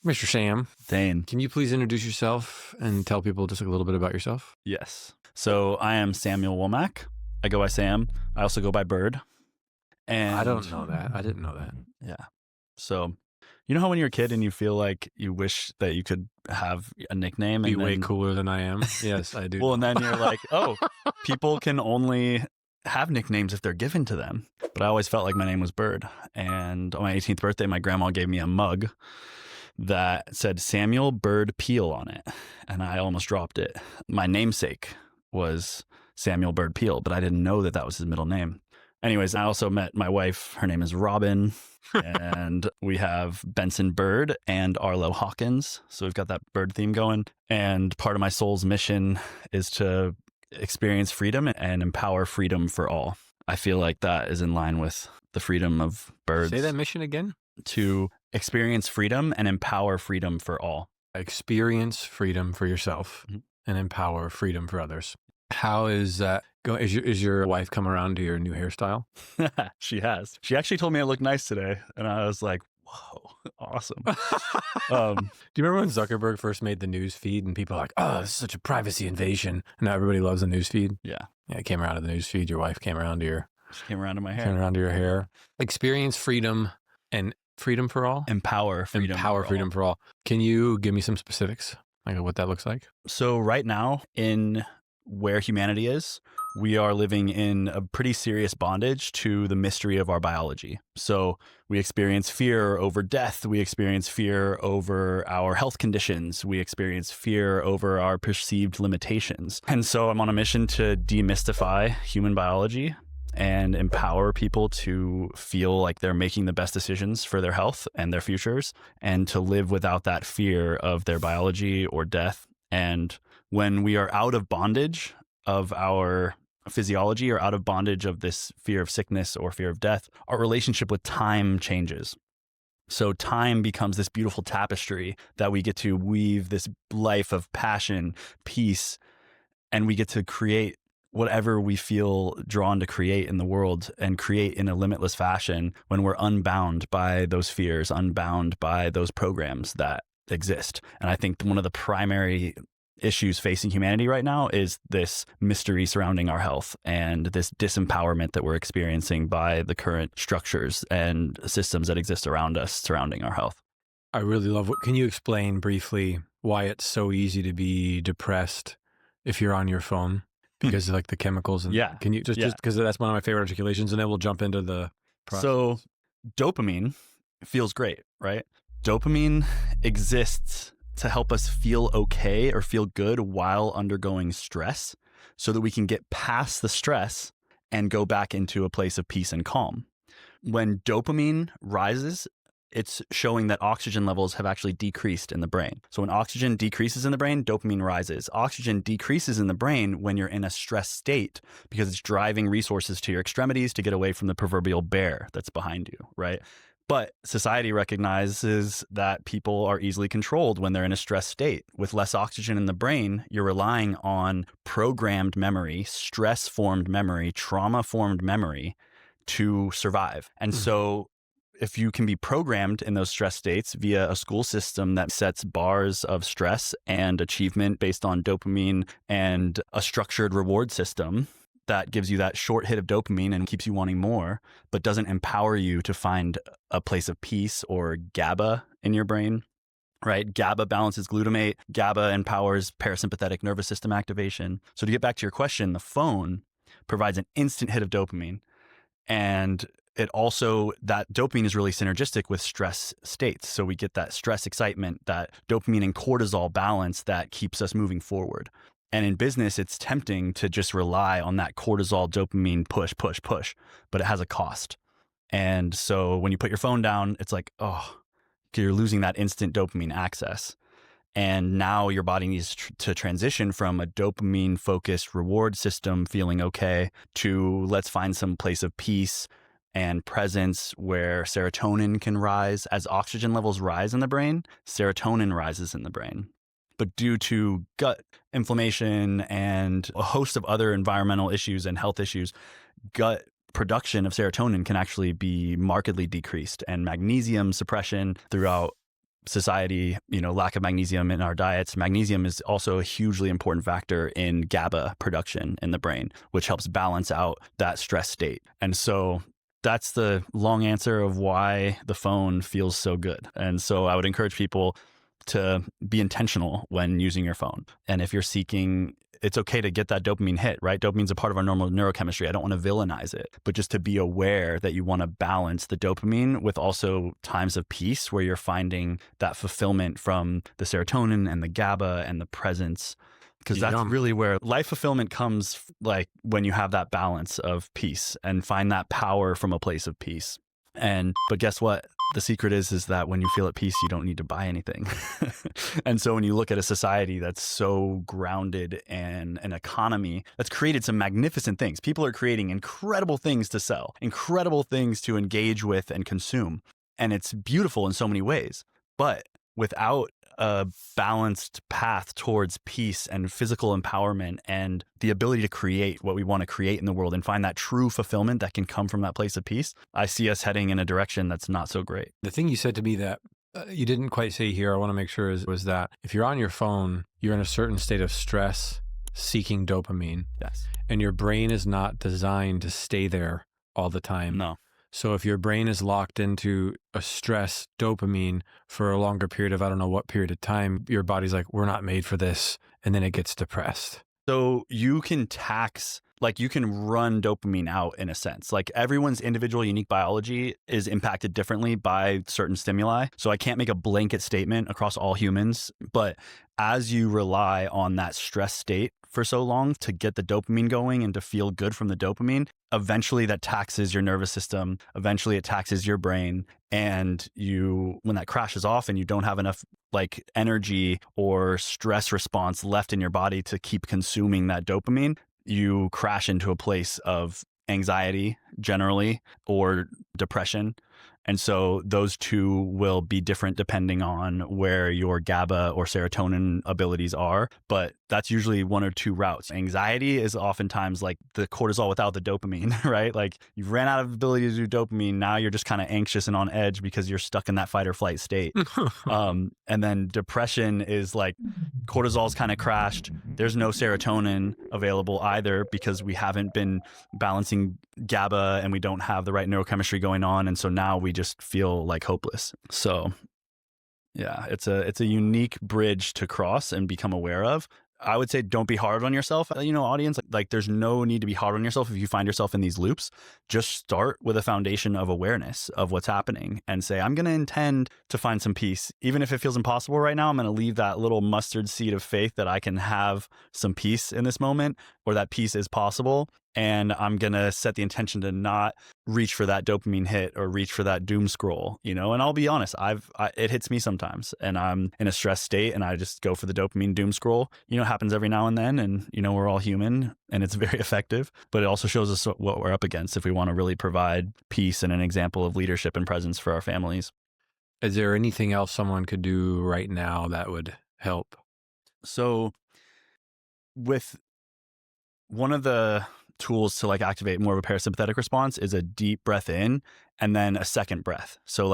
Mr. Sam, Dane. can you please introduce yourself and tell people just a little bit about yourself? Yes. So I am Samuel Womack. I go by Sam. I also go by Bird. And I don't know that. I didn't know that. Yeah. So you know how when you're a kid and you feel like you wish that you could have a nickname Be and way then, cooler than I am. Yes, I do. well, and then you're like, oh, people can only have nicknames if they're given to them. But I always felt like my name was Bird. And on my 18th birthday, my grandma gave me a mug that said Samuel Bird Peel on it. And I almost dropped it. My namesake was Samuel Bird Peel, but I didn't know that that was his middle name. Anyways, I also met my wife. Her name is Robin. And we have Benson Bird and Arlo Hawkins. So we've got that bird theme going. And part of my soul's mission is to experience freedom and empower freedom for all. I feel like that is in line with the freedom of birds. Say that mission again. To experience freedom and empower freedom for all. Experience freedom for yourself and empower freedom for others. How is that going? Is your wife come around to your new hairstyle? She has. She actually told me I look nice today. And I was like, whoa, awesome. Do you remember when Zuckerberg first made the news feed and people are like, oh, this is such a privacy invasion. And now everybody loves the news feed. Yeah. Yeah, it came around to the news feed. Your wife came around to your... She came around to my hair. Came around to your hair. Experience freedom and freedom for all? Empower freedom. Empower freedom for all. Can you give me some specifics, like what that looks like? So right now, in where humanity is, we are living in a pretty serious bondage to the mystery of our biology. So we experience fear over death. We experience fear over our health conditions. We experience fear over our perceived limitations. And so I'm on a mission to demystify human biology and empower people to feel like they're making the best decisions for their health and their futures, and to live without that fear of their biology or death. And when we are out of bondage of our physiology or out of bondage of this fear of sickness or fear of death, our relationship with time changes. So time becomes this beautiful tapestry that we get to weave this life of passion, peace, and we get to create whatever we feel drawn to create in the world, and create in a limitless fashion when we're unbound by those fears, unbound by those programs that exist. And I think one of the primary issues facing humanity right now is this mystery surrounding our health and this disempowerment that we're experiencing by the current structures and systems that exist around us surrounding our health. I really love can you explain briefly why it's so easy to be depressed if you're on your phone? Because of like the chemicals and can you just because that's one of my favorite articulations, and then we'll jump into the process. So dopamine feels great, right? Dopamine exists to help us feel okay or feel good while undergoing stress, so that we can get past the stress and go back into a place of peace and calm. When dopamine rises, it's showing that oxygen levels have actually decreased in the brain. So when oxygen decreases in the brain, dopamine rises. Oxygen decreases in the brain when you're in a stress state, because it's driving resources to your extremities to get away from the proverbial bear that's behind you, right? But society recognizes that people are easily controlled when they're in a stress state. With less oxygen in the brain, you're relying on programmed memory, stress-formed memory, trauma-formed memory to survive. And so if you can be programmed in those stress states via a school system that sets bars of stress and achievement based on dopamine, and a structured reward system that gives you that short hit of dopamine and keeps you wanting more, but doesn't empower you to find a place of peace or GABA in your brain, right? GABA balances glutamate. GABA empowers parasympathetic nervous system activation. So to get back to your question, the phone provides an instant hit of dopamine. And it also, that dopamine is really synergistic with stress states. So we get that stress excitement, that dopamine and cortisol balance that keeps us moving forward. And in business, it's tempting to just rely on that cortisol dopamine push, but it has a cost. And so when you put your phone down, it's like, oh, you're losing that instant dopamine access. And now your body needs to transition from a dopamine focused reward system feeling okay to let's find some place of peace and presence where serotonin can rise. As oxygen levels rise in the brain, serotonin rises in the brain. But due to gut inflammation and a host of other environmental issues and health issues, gut production of serotonin can actually be markedly decreased, and magnesium suppression throughout society, lack of magnesium in our diets. Magnesium is also a hugely important factor in GABA production in the brain, which helps balance out that stress state. And so that's the long answer of why the phone feels so good. And so I would encourage people to be intentional when using your phone. And if you're seeking, it's okay to get that dopamine hit, right? Dopamine's a part of our normal neurochemistry. I don't want to villainize it, but just to be aware that you want to balance the dopamine with also times of peace where you're finding that fulfillment from the serotonin and the GABA and the presence. Because that's really where life fulfillment comes, like when you have that balance of peace and find that power from a place of peace. But guess what? The secret is that when you feel at peace, you don't need to buy anything. And so when you look at a society that's so grounded in an economy that's created some magnificent things, people are creating incredible things to sell, incredible things to engage with and consume. And it's beautiful in so many ways. But without a balanced path towards peace and physical empowerment and the ability to create what we want to create in the world and find that true fulfillment that can come from that place of peace, I see us heading in a direction that's not so great. The thing you said to me that you didn't quite say here, I want to make sure was that if you're on your phone, you're in a certain state of stress, seeking dopamine. Yes. And your brain is not designed to stay there all the time. No. So if your brain is locked into a stress dopamine for a longer period of, I don't know what period of time, your body's like, we're not made for this. And then it gets depressed. So you can tax, like you can run dopamine out in a sense. Like everyone's individual unique biology is impacted differently by certain stimuli. So I can't make a blanket statement across all humans, but as you rely on that stress state for so long to get the dopamine going and to feel good from the dopamine, eventually that taxes your nervous system. Eventually it taxes your brain. And when that crashes off and you don't have enough like energy or stress response left in your body to keep consuming that dopamine, you crash into a place of anxiety generally or depression. And so those two will be different depending on where your GABA or serotonin abilities are. But that's usually one or two routes. Anxiety is oftentimes like the cortisol without the dopamine, right? Like you've ran out of ability to do dopamine. Now you're just kind of anxious and on edge because you're stuck in that fight or flight state. And then depression is like cortisol's kind of crashed. There's no serotonin available either because we haven't been balancing GABA and we don't have the right neurochemistry going on. And so now we just feel like hopeless. So yeah, it's a unique bridge to cross and become aware of. I would say don't be hard on yourself, audience. Like there's no need to be hard on yourself if you find yourself in these loops. Just start with a foundation of awareness of what's happening and say, I'm going to intend to find some peace. Even if it feels impossible right now, I'm going to leave that little mustard seed of faith that I can have some peace in this moment, or that peace is possible. And I'm going to set the intention to not reach for that dopamine hit or reach for that doom scroll, And I'll be honest, it hits me sometimes and I'm in a stress state and I just go for the dopamine doom scroll. It happens every now and then and, we're all human and it's very effective, but it also shows us what we're up against if we want to really provide peace and an example of leadership and presence for our families. Is there anything else someone could do right now that would help? So with one of the tools to like activate more of a parasympathetic response is a deep breath in and then a second breath. So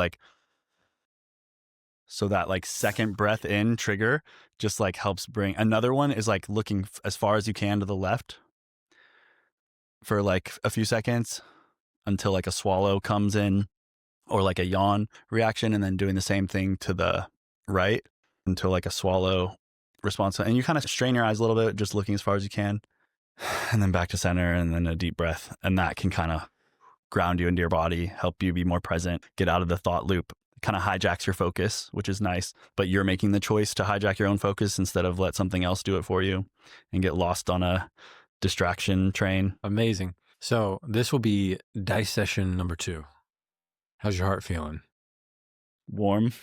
that like second breath in trigger just like helps bring. Another one is like looking as far as you can to the left for like a few seconds until like a swallow comes in or like a yawn reaction, and then doing the same thing to the right until like a swallow response. And you kind of strain your eyes a little bit, just looking as far as you can. And then back to center and then a deep breath. And that can kind of ground you into your body, help you be more present, get out of the thought loop. It kind of hijacks your focus, which is nice. But you're making the choice to hijack your own focus instead of let something else do it for you and get lost on a distraction train. Amazing. So this will be dice session number 2. How's your heart feeling? Warm.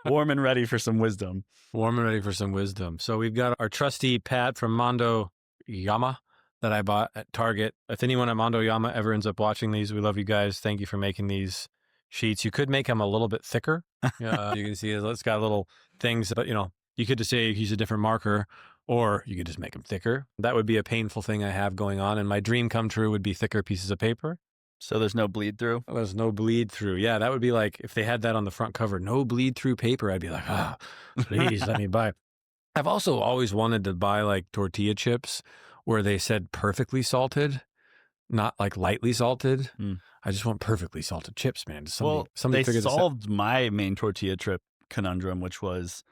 Warm and ready for some wisdom. Warm and ready for some wisdom. So we've got our trusty pad from Mondo Yama that I bought at Target. If anyone at Mondo Yama ever ends up watching these, we love you guys. Thank you for making these sheets. You could make them a little bit thicker. You can see it's got little things, but you could just say use a different marker, or you could just make them thicker. That would be a painful thing I have going on. And my dream come true would be thicker pieces of paper. So there's no bleed through? There's no bleed through. Yeah, that would be like if they had that on the front cover, no bleed through paper. I'd be like, please let me buy. I've also always wanted to buy like tortilla chips where they said perfectly salted, not like lightly salted. I just want perfectly salted chips, man. Somebody they solved my main tortilla chip conundrum, which was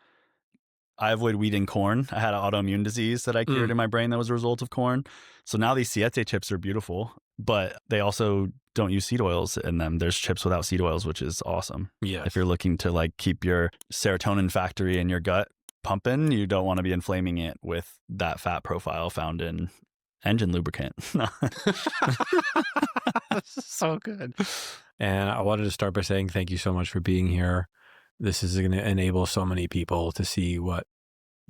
I avoid wheat and corn. I had an autoimmune disease that I cured in my brain that was a result of corn. So now these siete chips are beautiful, but they also don't use seed oils in them. There's chips without seed oils, which is awesome. Yeah. If you're looking to like keep your serotonin factory in your gut pumping, you don't want to be inflaming it with that fat profile found in engine lubricant. So good. And I wanted to start by saying thank you so much for being here. This is going to enable so many people to see what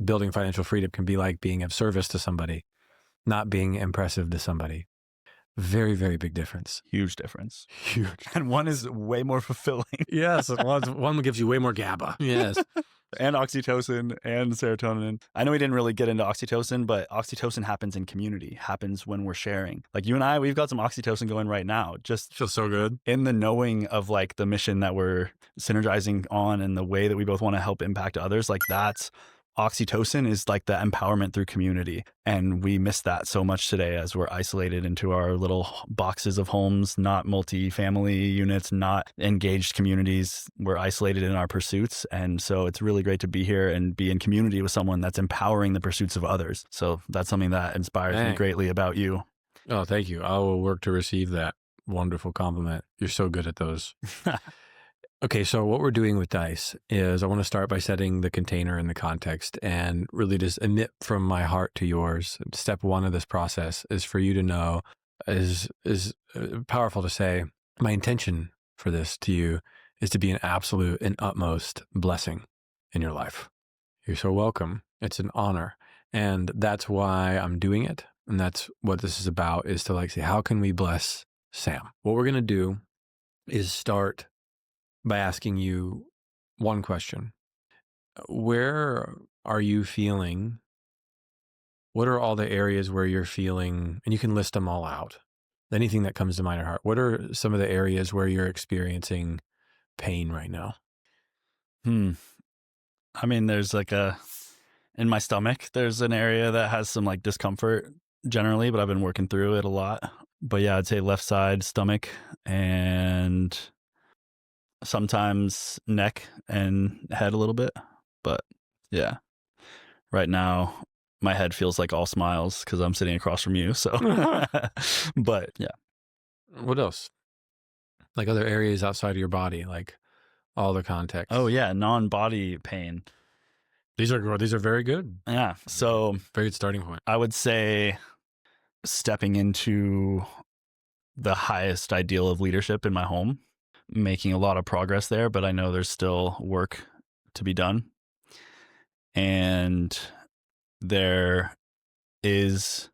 building financial freedom can be like, being of service to somebody, not being impressive to somebody. Very, very big difference. Huge difference. Huge. And one is way more fulfilling. Yes. One gives you way more GABA. Yes. And oxytocin and serotonin. I know we didn't really get into oxytocin, but oxytocin happens in community, happens when we're sharing. Like you and I, we've got some oxytocin going right now. Just feels so good. In the knowing of like the mission that we're synergizing on and the way that we both want to help impact others, like that's oxytocin is like the empowerment through community. And we miss that so much today as we're isolated into our little boxes of homes, not multi-family units, not engaged communities. We're isolated in our pursuits. And so it's really great to be here and be in community with someone that's empowering the pursuits of others. So that's something that inspires me greatly about you. Oh, thank you. I will work to receive that wonderful compliment. You're so good at those. Okay, so what we're doing with DICE is I want to start by setting the container and the context and really just emit from my heart to yours. Step one of this process is for you to know, is powerful to say, my intention for this to you is to be an absolute and utmost blessing in your life. You're so welcome. It's an honor. And that's why I'm doing it. And that's what this is about, is to like say, how can we bless Sam? What we're going to do is start by asking you one question. Where are you feeling? What are all the areas where you're feeling, and you can list them all out, anything that comes to mind or heart. What are some of the areas where you're experiencing pain right now? I mean, there's like in my stomach, there's an area that has some like discomfort generally, but I've been working through it a lot. But yeah, I'd say left side stomach and sometimes neck and head a little bit. But yeah, right now my head feels like all smiles because I'm sitting across from you. So, but yeah. What else? Like other areas outside of your body, like all the context. Oh yeah, non-body pain. These are very good. Yeah. So very good starting point. I would say stepping into the highest ideal of leadership in my home, making a lot of progress there, but I know there's still work to be done. And there is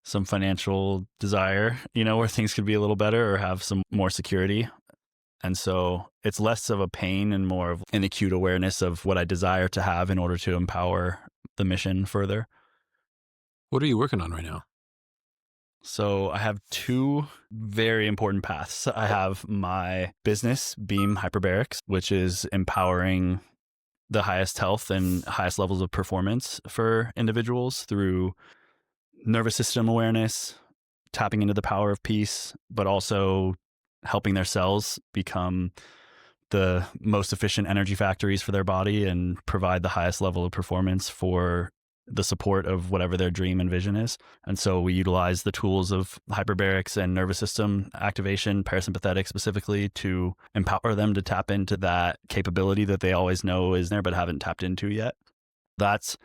some financial desire, where things could be a little better or have some more security. And so it's less of a pain and more of an acute awareness of what I desire to have in order to empower the mission further. What are you working on right now? So I have two very important paths. I have my business, Beam Hyperbarics, which is empowering the highest health and highest levels of performance for individuals through nervous system awareness, tapping into the power of peace, but also helping their cells become the most efficient energy factories for their body and provide the highest level of performance for the support of whatever their dream and vision is. And so we utilize the tools of hyperbarics and nervous system activation, parasympathetic specifically, to empower them to tap into that capability that they always know is there but haven't tapped into yet. That's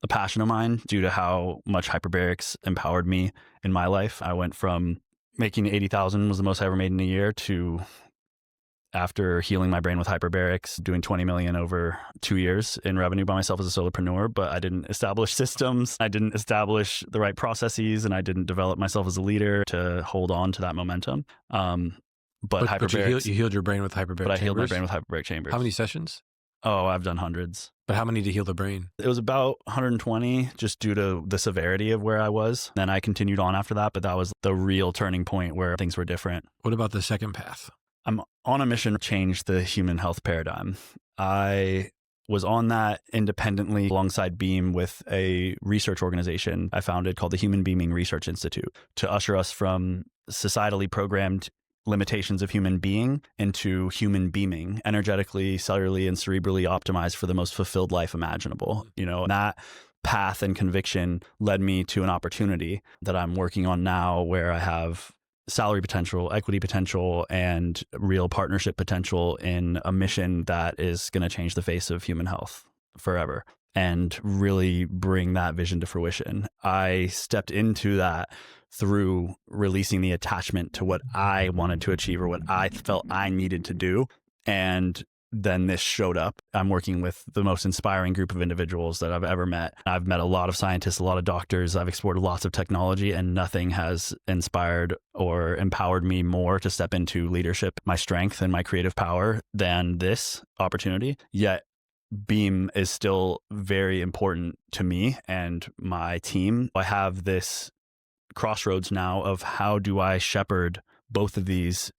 a passion of mine due to how much hyperbarics empowered me in my life. I went from making 80,000 was the most I ever made in a year to, after healing my brain with hyperbarics, doing 20 million over 2 years in revenue by myself as a solopreneur. But I didn't establish systems. I didn't establish the right processes, and I didn't develop myself as a leader to hold on to that momentum. But hyperbarics, you healed your brain with hyperbaric chambers? I healed my brain with hyperbaric chambers. How many sessions? Oh, I've done hundreds. But how many to heal the brain? It was about 120 just due to the severity of where I was. Then I continued on after that, but that was the real turning point where things were different. What about the second path? I'm on a mission to change the human health paradigm. I was on that independently alongside Beam with a research organization I founded called the Human Beaming Research Institute to usher us from societally programmed limitations of human being into human beaming, energetically, cellularly, and cerebrally optimized for the most fulfilled life imaginable. And that path and conviction led me to an opportunity that I'm working on now where I have salary potential, equity potential, and real partnership potential in a mission that is going to change the face of human health forever and really bring that vision to fruition. I stepped into that through releasing the attachment to what I wanted to achieve or what I felt I needed to do. And then this showed up. I'm working with the most inspiring group of individuals that I've ever met. I've met a lot of scientists, a lot of doctors. I've explored lots of technology, and nothing has inspired or empowered me more to step into leadership, my strength and my creative power than this opportunity. Yet Beam is still very important to me and my team. I have this crossroads now of how do I shepherd both of these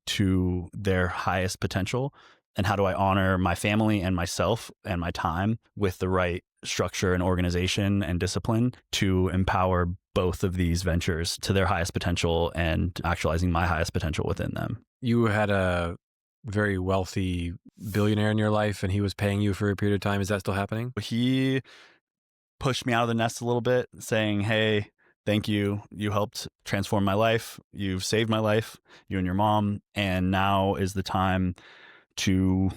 to their highest potential, and how do I honor my family and myself and my time with the right structure and organization and discipline to empower both of these ventures to their highest potential and actualizing my highest potential within them. You had a very wealthy billionaire in your life and he was paying you for a period of time. Is that still happening? He pushed me out of the nest a little bit, saying, hey, thank you. You helped transform my life. You've saved my life, you and your mom. And now is the time to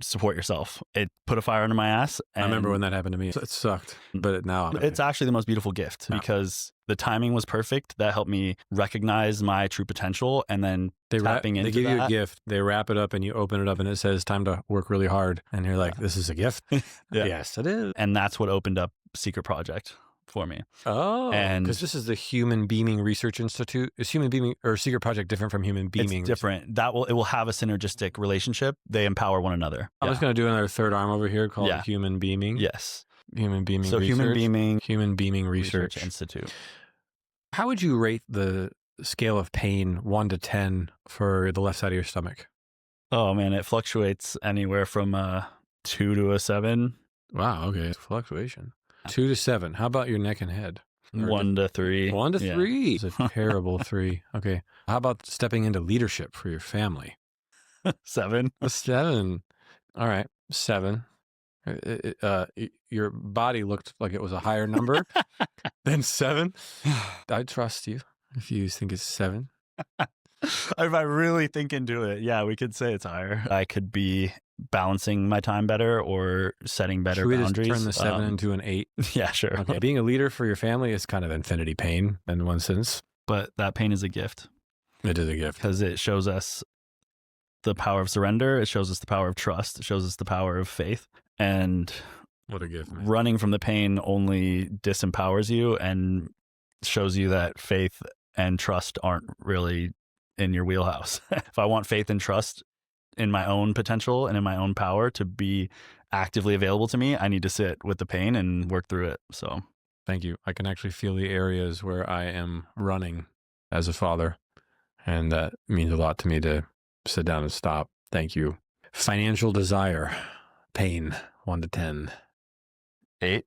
support yourself. It put a fire under my ass. I remember when that happened to me. It sucked, but now it's actually the most beautiful gift because the timing was perfect. That helped me recognize my true potential, and then they give you a gift, they wrap it up and you open it up and it says time to work really hard. And you're like, this is a gift? Yes, it is. And that's what opened up Secret Project for me. Oh, because this is the Human Beaming Research Institute. Is Human Beaming or Secret Project different from Human Beaming? It's different. It will have a synergistic relationship. They empower one another. I'm just going to do another third arm over here called Human Beaming. Yes. Human Beaming Research. Human Beaming Research Institute. How would you rate the scale of pain 1 to 10 for the left side of your stomach? Oh man, it fluctuates anywhere from a 2 to a 7. Wow. Okay. Fluctuation. 2 to 7. How about your neck and head? 1 to 3. 1 to 3. It's a terrible 3. Okay. How about stepping into leadership for your family? 7. A 7. All right. 7. Your body looked like it was a higher number than 7. I trust you if you think it's 7. If I really think into it, yeah, we could say it's higher. I could be balancing my time better or setting better boundaries. Should we just turn the 7 into an 8? Yeah, sure. Okay. Being a leader for your family is kind of infinity pain in one sense. But that pain is a gift. It is a gift. Because it shows us the power of surrender. It shows us the power of trust. It shows us the power of faith. And what a gift, man. Running from the pain only disempowers you and shows you that faith and trust aren't really in your wheelhouse. If I want faith and trust in my own potential and in my own power to be actively available to me, I need to sit with the pain and work through it. So thank you. I can actually feel the areas where I am running as a father. And that means a lot to me to sit down and stop. Thank you. Financial desire, pain, 1 to 10. 8.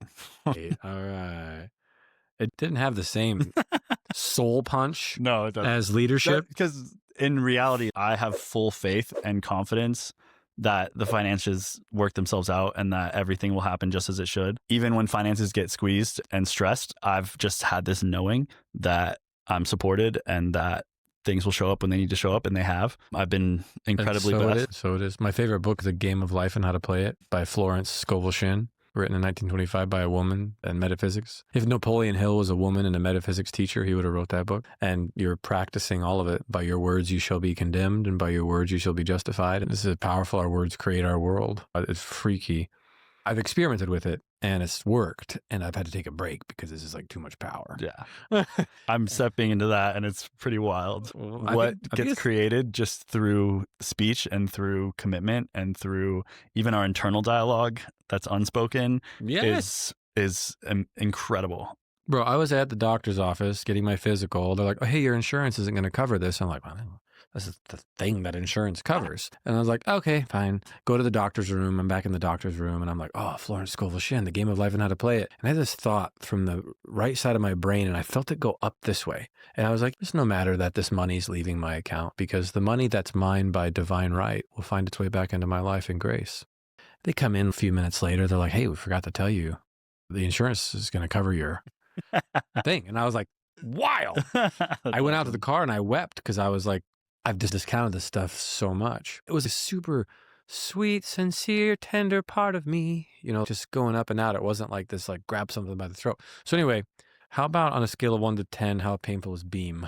8. All right. It didn't have the same soul punch no, it doesn't. As leadership. Because in reality, I have full faith and confidence that the finances work themselves out and that everything will happen just as it should. Even when finances get squeezed and stressed, I've just had this knowing that I'm supported and that things will show up when they need to show up, and they have. I've been incredibly blessed. So it is. My favorite book, The Game of Life and How to Play It by Florence Scovel-Shinn, written in 1925 by a woman in metaphysics. If Napoleon Hill was a woman and a metaphysics teacher, he would have wrote that book. And you're practicing all of it. By your words, you shall be condemned, and by your words, you shall be justified. And this is powerful. Our words create our world. It's freaky. I've experimented with it and it's worked, and I've had to take a break because this is like too much power. Yeah. I'm stepping into that, and it's pretty wild. What gets created just through speech and through commitment and through even our internal dialogue that's unspoken is incredible. Bro, I was at the doctor's office getting my physical. They're like, oh, hey, your insurance isn't going to cover this. I'm like, well, this is the thing that insurance covers. And I was like, okay, fine. Go to the doctor's room. I'm back in the doctor's room. And I'm like, oh, Florence Scovel Shinn, The Game of Life and How to Play It. And I had this thought from the right side of my brain, and I felt it go up this way. And I was like, it's no matter that this money's leaving my account, because the money that's mine by divine right will find its way back into my life in grace. They come in a few minutes later. They're like, hey, we forgot to tell you, the insurance is going to cover your thing. And I was like, wild. I went out to the car and I wept because I was like, I've just discounted this stuff so much. It was a super sweet, sincere, tender part of me, just going up and out. It wasn't like this, like grab something by the throat. So anyway, how about on a scale of 1 to 10, how painful is Beam?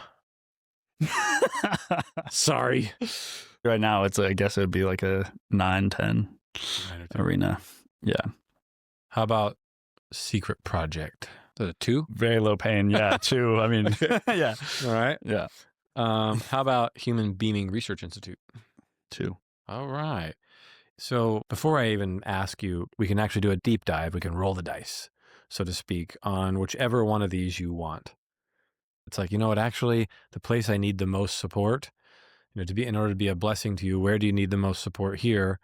Sorry. Right now, I guess it would be like a 9, 10 arena. Yeah. How about Secret Project? Is that a 2? Very low pain. Yeah, 2. I mean, yeah. All right. Yeah. How about Human Beaming Research Institute? 2. All right. So before I even ask you, we can actually do a deep dive. We can roll the dice, so to speak, on whichever one of these you want. It's like, actually, the place I need the most support, in order to be a blessing to you, where do you need the most support here,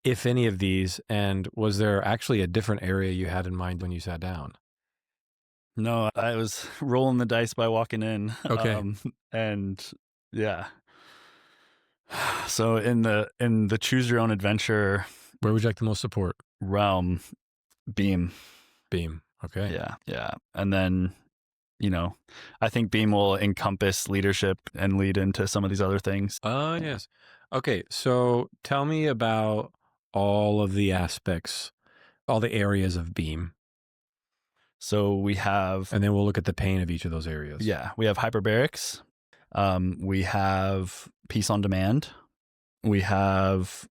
if any of these? And was there actually a different area you had in mind when you sat down? No, I was rolling the dice by walking in. Okay. And yeah. So in the choose your own adventure, where would you like the most support realm, Beam. Okay. Yeah. And then, I think Beam will encompass leadership and lead into some of these other things. Oh, yes. Okay. So tell me about all of the aspects, all the areas of Beam. So we have... And then we'll look at the pain of each of those areas. Yeah. We have hyperbarics. We have peace on demand. We have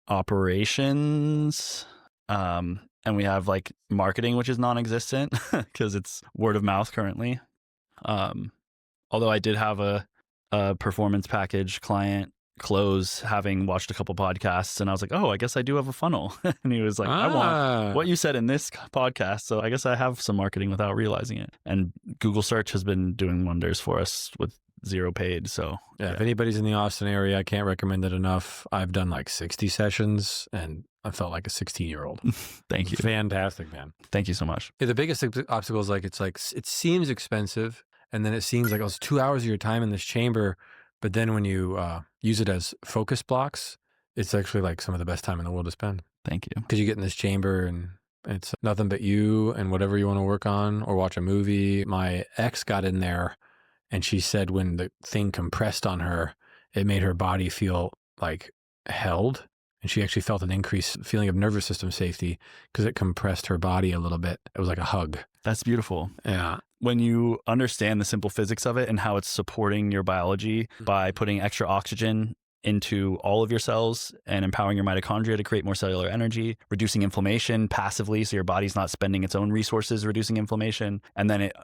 operations. And we have like marketing, which is non-existent because it's word of mouth currently. Although I did have a performance package client close, having watched a couple podcasts, and I was like, oh, I guess I do have a funnel. And he was like, I want what you said in this podcast, so I guess I have some marketing without realizing it. And Google search has been doing wonders for us with 0 paid. So yeah, if anybody's in the Austin area, I can't recommend it enough. I've done like 60 sessions and I felt like a 16-year-old. Thank you. Fantastic, man. Thank you so much. Yeah, the biggest obstacle is it seems expensive, and then it seems like it's 2 hours of your time in this chamber. But then when you use it as focus blocks, it's actually like some of the best time in the world to spend. Thank you. Because you get in this chamber and it's nothing but you and whatever you want to work on or watch a movie. My ex got in there and she said when the thing compressed on her, it made her body feel like held. And she actually felt an increased feeling of nervous system safety because it compressed her body a little bit. It was like a hug. That's beautiful. Yeah. When you understand the simple physics of it and how it's supporting your biology by putting extra oxygen into all of your cells and empowering your mitochondria to create more cellular energy, reducing inflammation passively so your body's not spending its own resources reducing inflammation, and then it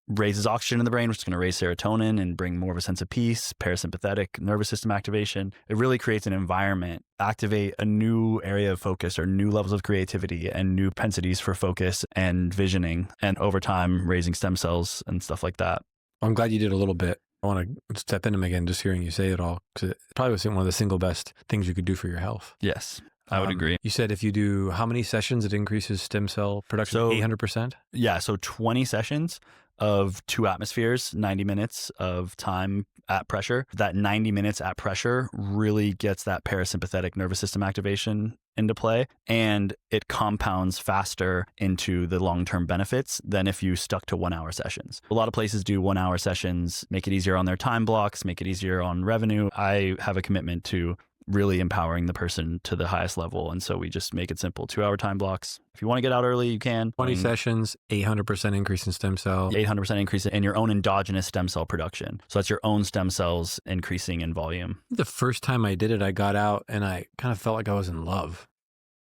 raises oxygen in the brain, which is going to raise serotonin and bring more of a sense of peace, parasympathetic nervous system activation. It really creates an environment, activate a new area of focus or new levels of creativity and new propensities for focus and visioning, and over time raising stem cells and stuff like that. I'm glad you did a little bit. I want to step into them again, just hearing you say it all, because it probably was one of the single best things you could do for your health. Yes, I would agree. You said if you do how many sessions, it increases stem cell production? So, 800%? Yeah, so 20 sessions of 2 atmospheres, 90 minutes of time at pressure. That 90 minutes at pressure really gets that parasympathetic nervous system activation into play, and it compounds faster into the long-term benefits than if you stuck to 1-hour sessions. A lot of places do 1-hour sessions, make it easier on their time blocks, make it easier on revenue. I have a commitment to really empowering the person to the highest level. And so we just make it simple, 2-hour time blocks. If you want to get out early, you can. 20 sessions, 800% increase in stem cell. 800% increase in your own endogenous stem cell production. So that's your own stem cells increasing in volume. The first time I did it, I got out and I kind of felt like I was in love.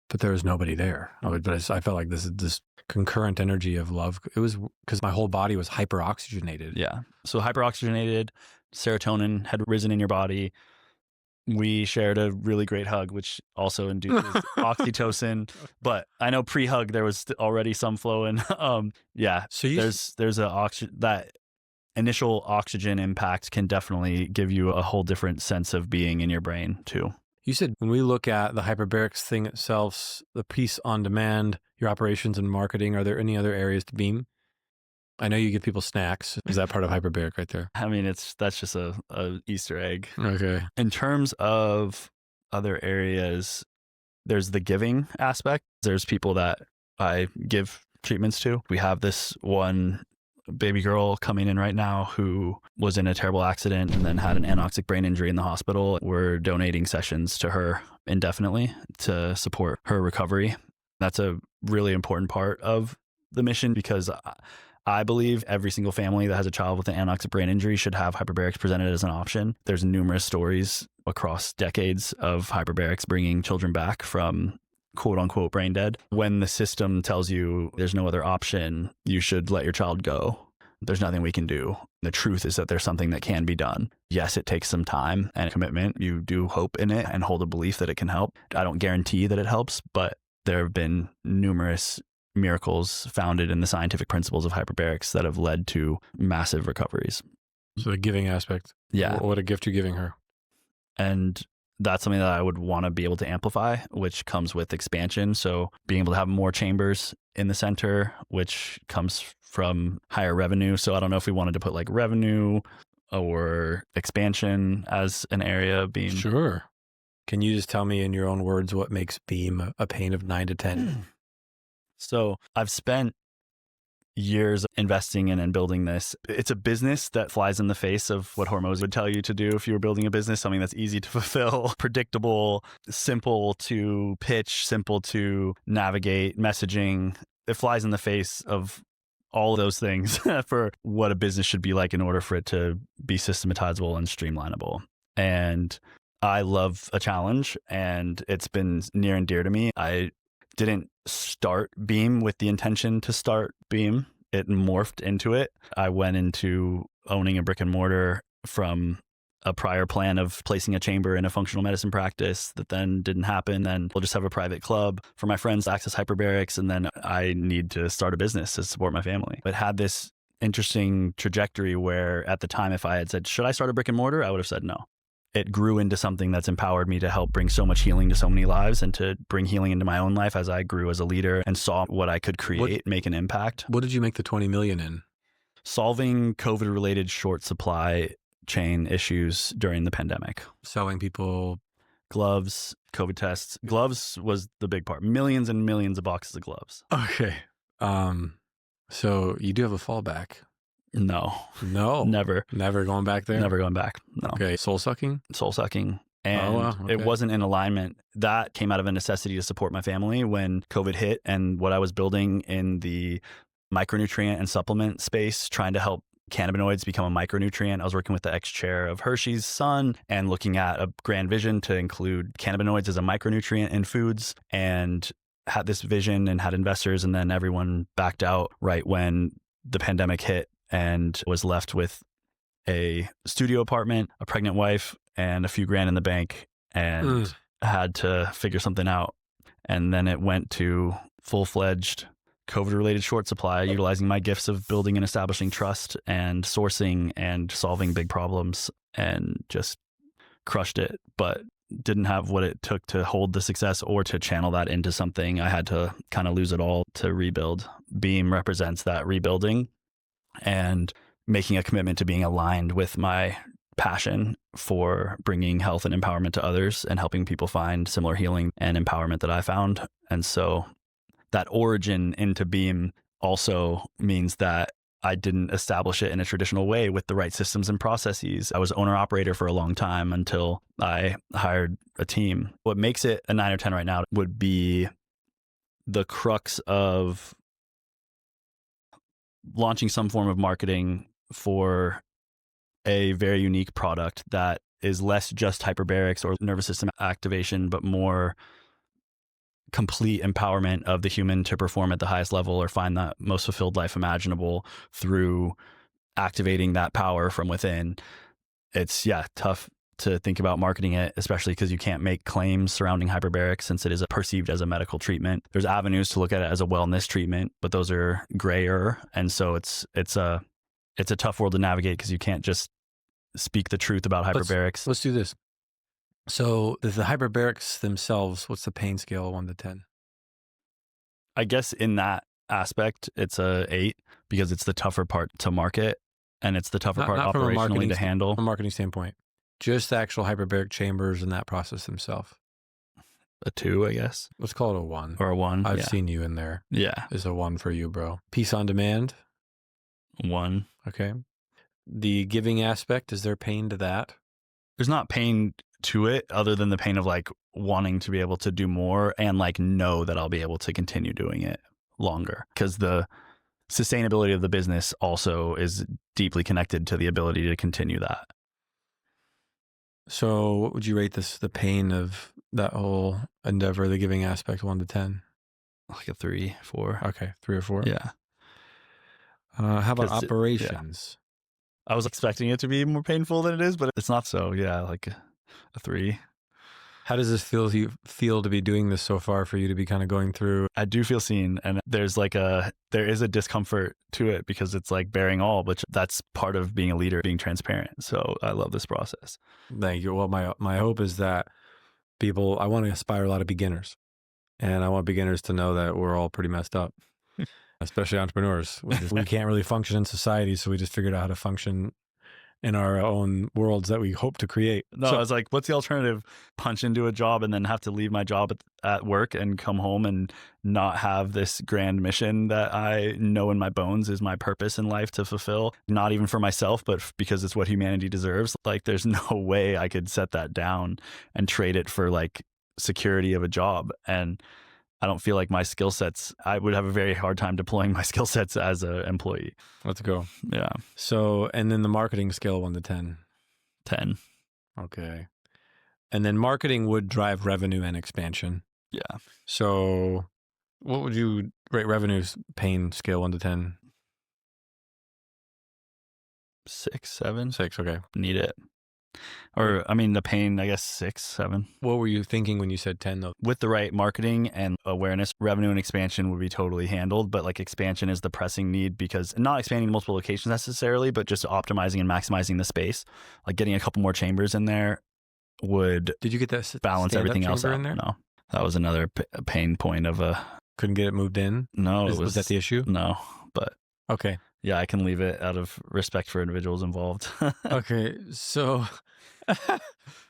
But there was nobody there. I felt like this concurrent energy of love. It was because my whole body was hyperoxygenated. Yeah. So hyperoxygenated, serotonin had risen in your body. We shared a really great hug, which also induces oxytocin. But I know pre-hug there was already some flow in. Yeah. So there's that initial oxygen impact can definitely give you a whole different sense of being in your brain too. You said when we look at the hyperbarics thing itself, the piece on demand, your operations and marketing, are there any other areas to Beam? I know you give people snacks. Is that part of hyperbaric right there? I mean, that's just a Easter egg. Okay. In terms of other areas, there's the giving aspect. There's people that I give treatments to. We have this one baby girl coming in right now who was in a terrible accident and then had an anoxic brain injury in the hospital. We're donating sessions to her indefinitely to support her recovery. That's a really important part of the mission because I believe every single family that has a child with an anoxic brain injury should have hyperbarics presented as an option. There's numerous stories across decades of hyperbarics bringing children back from quote unquote brain dead. When the system tells you there's no other option, you should let your child go. There's nothing we can do. The truth is that there's something that can be done. Yes, it takes some time and commitment. You do hope in it and hold a belief that it can help. I don't guarantee that it helps, but there have been numerous miracles founded in the scientific principles of hyperbarics that have led to massive recoveries. So the giving aspect. Yeah. What a gift you're giving her. And that's something that I would want to be able to amplify, which comes with expansion. So being able to have more chambers in the center, which comes from higher revenue. So I don't know if we wanted to put like revenue or expansion as an area being. Sure. Can you just tell me in your own words what makes Beam a pain of 9 to 10? So I've spent years investing in and building this. It's a business that flies in the face of what Hormozi would tell you to do if you were building a business, something that's easy to fulfill, predictable, simple to pitch, simple to navigate, messaging. It flies in the face of all of those things for what a business should be like in order for it to be systematizable and streamlinable. And I love a challenge, and it's been near and dear to me. I didn't start Beam with the intention to start Beam. It morphed into it. I went into owning a brick and mortar from a prior plan of placing a chamber in a functional medicine practice that then didn't happen. Then we'll just have a private club for my friends to access hyperbarics. And then I need to start a business to support my family. It had this interesting trajectory where at the time, if I had said, should I start a brick and mortar? I would have said no. It grew into something that's empowered me to help bring so much healing to so many lives and to bring healing into my own life as I grew as a leader and saw what I could create, make an impact. What did you make the 20 million in? Solving COVID-related short supply chain issues during the pandemic. Selling people gloves, COVID tests. Gloves was the big part. Millions and millions of boxes of gloves. Okay. So you do have a fallback. No. Never going back there? Never going back. No. Okay. Soul sucking? And okay. It wasn't in alignment. That came out of a necessity to support my family when COVID hit, and what I was building in the micronutrient and supplement space, trying to help cannabinoids become a micronutrient. I was working with the ex-chair of Hershey's son and looking at a grand vision to include cannabinoids as a micronutrient in foods, and had this vision and had investors, and then everyone backed out right when the pandemic hit, and was left with a studio apartment, a pregnant wife, and a few grand in the bank, and had to figure something out. And then it went to full-fledged COVID-related short supply, utilizing my gifts of building and establishing trust and sourcing and solving big problems, and just crushed it, but didn't have what it took to hold the success or to channel that into something. I had to kind of lose it all to rebuild. Beam represents that rebuilding and making a commitment to being aligned with my passion for bringing health and empowerment to others and helping people find similar healing and empowerment that I found. And so that origin into Beam also means that I didn't establish it in a traditional way with the right systems and processes. I was owner operator for a long time until I hired a team. What makes it a 9 or 10 right now would be the crux of launching some form of marketing for a very unique product that is less just hyperbarics or nervous system activation, but more complete empowerment of the human to perform at the highest level or find that most fulfilled life imaginable through activating that power from within. It's tough to think about marketing it, especially because you can't make claims surrounding hyperbarics since it is perceived as a medical treatment. There's avenues to look at it as a wellness treatment, but those are grayer. And so it's a tough world to navigate because you can't just speak the truth about hyperbarics. Let's do this. So the hyperbarics themselves, what's the pain scale 1 to 10? I guess in that aspect, it's a 8 because it's the tougher part to market and it's the tougher part operationally to handle. From a marketing standpoint, just the actual hyperbaric chambers and that process themselves. A 2, I guess. Let's call it a 1. Or a 1. I've seen you in there. Yeah. It's a 1 for you, bro. Peace on demand. 1. Okay. The giving aspect, is there pain to that? There's not pain to it other than the pain of like wanting to be able to do more and like know that I'll be able to continue doing it longer, because the sustainability of the business also is deeply connected to the ability to continue that. So what would you rate the pain of that whole endeavor, the giving aspect, 1 to 10? Like a 3, 4. Okay. 3 or 4. Yeah. How about operations? I was expecting it to be more painful than it is, but it's not so. Yeah, like a 3. How does this feel to be doing this so far for you to be kind of going through? I do feel seen, and there is a discomfort to it because it's like bearing all, but that's part of being a leader, being transparent. So I love this process. Thank you. Well, my hope is that I want to inspire a lot of beginners, and I want beginners to know that we're all pretty messed up, especially entrepreneurs. We can't really function in society, so we just figured out how to function in our own worlds that we hope to create. No, I was like, what's the alternative? Punch into a job and then have to leave my job at work and come home and not have this grand mission that I know in my bones is my purpose in life to fulfill, not even for myself, but because it's what humanity deserves. Like, there's no way I could set that down and trade it for like security of a job. And I don't feel like my skill sets, I would have a very hard time deploying my skill sets as an employee. Let's go. Yeah. So, and then the marketing scale 1 to 10. 10. Okay. And then marketing would drive revenue and expansion. Yeah. So what would you rate revenue's pain scale 1 to 10? 6, 7. 6. Okay. Need it. Or, I mean, the pain, I guess 6, 7. What were you thinking when you said 10 though? With the right marketing and awareness, revenue and expansion would be totally handled. But like expansion is the pressing need, because not expanding multiple locations necessarily, but just optimizing and maximizing the space. Like getting a couple more chambers in there would Did you get that balance everything else out? In there? No, that was another pain point of couldn't get it moved in? No. Was that the issue? No, but okay. Yeah, I can leave it out of respect for individuals involved. Okay, so let's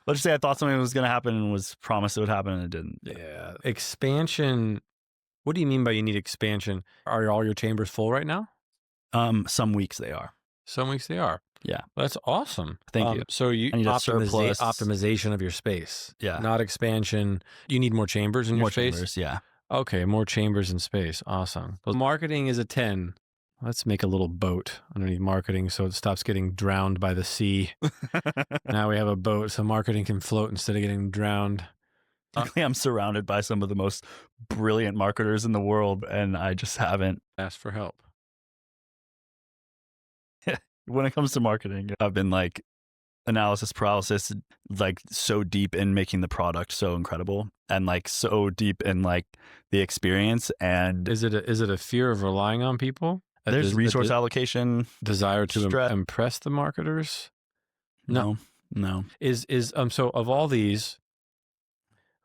just say I thought something was going to happen and was promised it would happen and it didn't. Yeah. Expansion. What do you mean by you need expansion? Are all your chambers full right now? Some weeks they are. Some weeks they are. Yeah. Well, that's awesome. Thank you. So you need optimization of your space. Yeah. Not expansion. You need more chambers in your space? Chambers, yeah. Okay, more chambers in space. Awesome. Well, marketing is a 10. Let's make a little boat underneath marketing so it stops getting drowned by the sea. Now we have a boat so marketing can float instead of getting drowned. I'm surrounded by some of the most brilliant marketers in the world, and I just haven't asked for help. When it comes to marketing, I've been like analysis paralysis, like so deep in making the product so incredible and like so deep in like the experience. And is it a fear of relying on people? There's resource allocation, desire to impress the marketers. No. Is so of all these,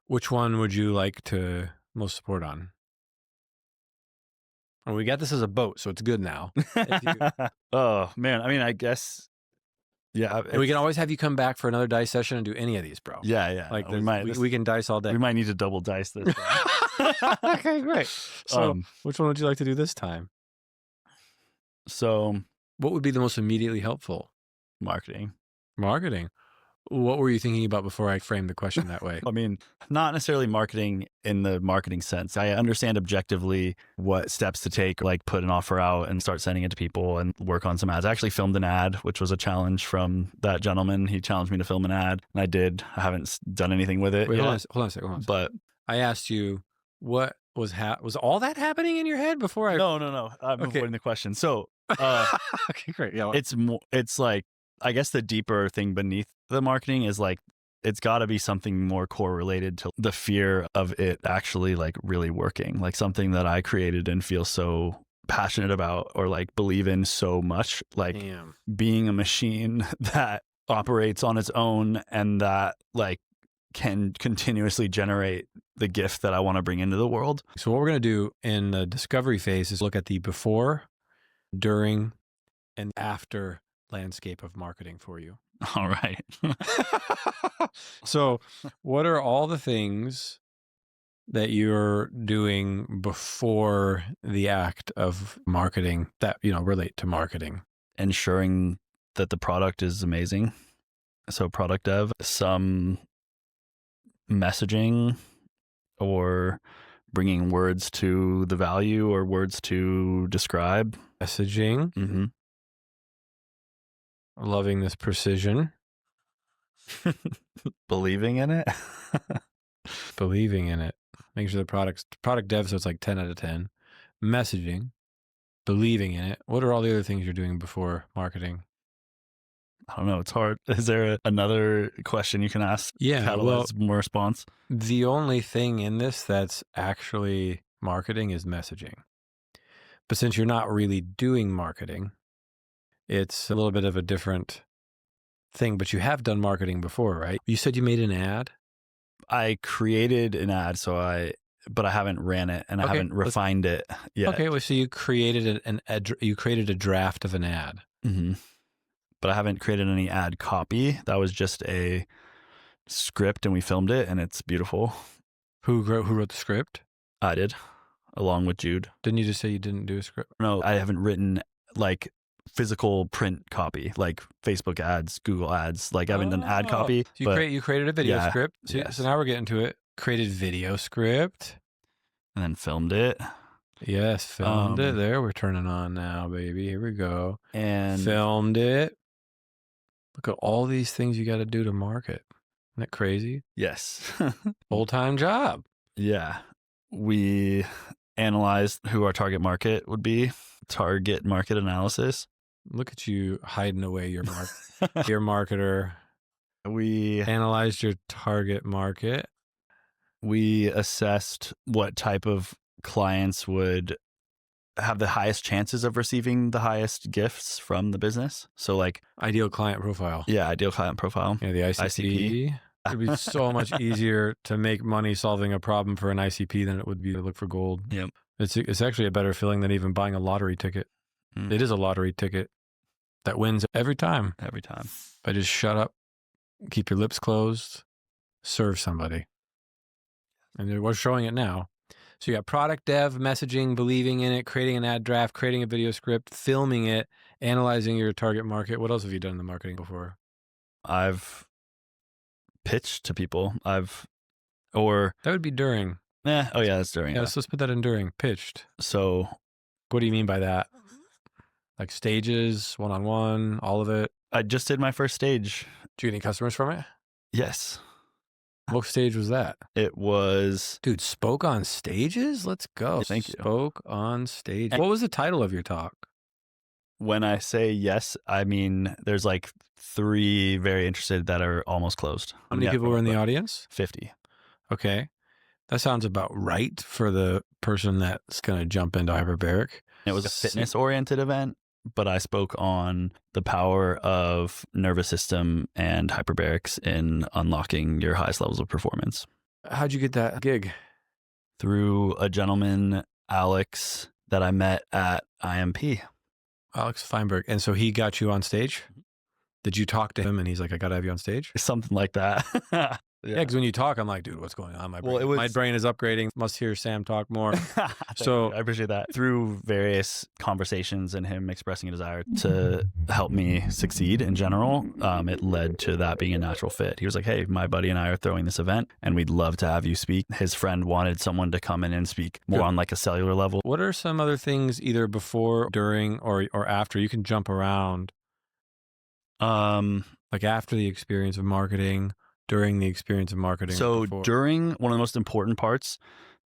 which one would you like to most support on? Well, we got this as a boat, so it's good now. Oh man, I mean, I guess, yeah. And we can always have you come back for another dice session and do any of these, bro. Yeah. Like we can dice all day. We might need to double dice this. Okay, great. So, which one would you like to do this time? So, what would be the most immediately helpful? Marketing. What were you thinking about before I framed the question that way? I mean, not necessarily marketing in the marketing sense. I understand objectively what steps to take, like put an offer out and start sending it to people and work on some ads. I actually filmed an ad, which was a challenge from that gentleman. He challenged me to film an ad, and I did. I haven't done anything with it yet. Hold on a second. But I asked you, What was all that happening in your head before I? No. I'm avoiding the question. So, okay, great. Yeah, it's like, I guess the deeper thing beneath the marketing is like, it's got to be something more correlated to the fear of it actually like really working, like something that I created and feel so passionate about or like believe in so much, like being a machine that operates on its own and that like can continuously generate the gift that I want to bring into the world. So what we're going to do in the discovery phase is look at the before, during, and after landscape of marketing for you. All right. So what are all the things that you're doing before the act of marketing that, relate to marketing? Ensuring that the product is amazing. So product dev, some messaging or bringing words to the value or words to describe. Messaging. Mm-hmm. Loving this precision. Believing in it. Believing in it. Making sure the product dev, so it's like 10 out of 10. Messaging. Believing in it. What are all the other things you're doing before marketing? I don't know. It's hard. Is there another question you can ask? Yeah, well, more response. The only thing in this that's actually marketing is messaging. But since you're not really doing marketing, it's a little bit of a different thing. But you have done marketing before, right? You said you made an ad. I created an ad, but I haven't ran it and I haven't refined it yet. Okay, well, so you created you created a draft of an ad. Mm-hmm. But I haven't created any ad copy. That was just a script and we filmed it and it's beautiful. Who wrote the script? I did, along with Jude. Didn't you just say you didn't do a script? No, I haven't written like physical print copy, like Facebook ads, Google ads. Like I haven't done ad copy. So you created a video script. So now we're getting to it. Created video script. And then filmed it. Yes, filmed it. There, we're turning on now, baby. Here we go. And filmed it. Look at all these things you got to do to market. Isn't that crazy? Yes. Full-time job. Yeah. We analyzed who our target market would be. Target market analysis. Look at you hiding away your your marketer. We analyzed your target market. We assessed what type of clients would have the highest chances of receiving the highest gifts from the business. So like ideal client profile. Yeah, ideal client profile. Yeah, the ICP. It'd be so much easier to make money solving a problem for an ICP than it would be to look for gold. Yep. It's actually a better feeling than even buying a lottery ticket. It is a lottery ticket that wins every time. Every time. But just shut up, keep your lips closed, serve somebody. And we're showing it now. So you got product dev, messaging, believing in it, creating an ad draft, creating a video script, filming it, analyzing your target market. What else have you done in the marketing before? I've pitched to people. That would be during. Oh yeah, that's during. Yeah, let's put that in during. Pitched. So what do you mean by that? Like stages, one-on-one, all of it? I just did my first stage. Did you get any customers from it? Yes. What stage was that? It was... Dude, spoke on stages? Let's go. Thank you. Spoke on stage. What was the title of your talk? When I say yes, I mean there's like 3 very interested that are almost closed. How many people were in the audience? 50. Okay. That sounds about right for the person that's going to jump into hyperbaric. It was a fitness-oriented event, but I spoke on the power of nervous system and hyperbarics in unlocking your highest levels of performance. How'd you get that gig? Through a gentleman, Alex, that I met at IMP. Alex Feinberg. And so he got you on stage? Did you talk to him and he's like, I got to have you on stage? Something like that. Yeah, because when you talk, I'm like, dude, what's going on? My brain is upgrading. Must hear Sam talk more. So I appreciate that. Through various conversations and him expressing a desire to help me succeed in general, it led to that being a natural fit. He was like, hey, my buddy and I are throwing this event and we'd love to have you speak. His friend wanted someone to come in and speak more on like a cellular level. What are some other things either before, during, or after? You can jump around. Like after the experience of marketing, during the experience of marketing. So during, one of the most important parts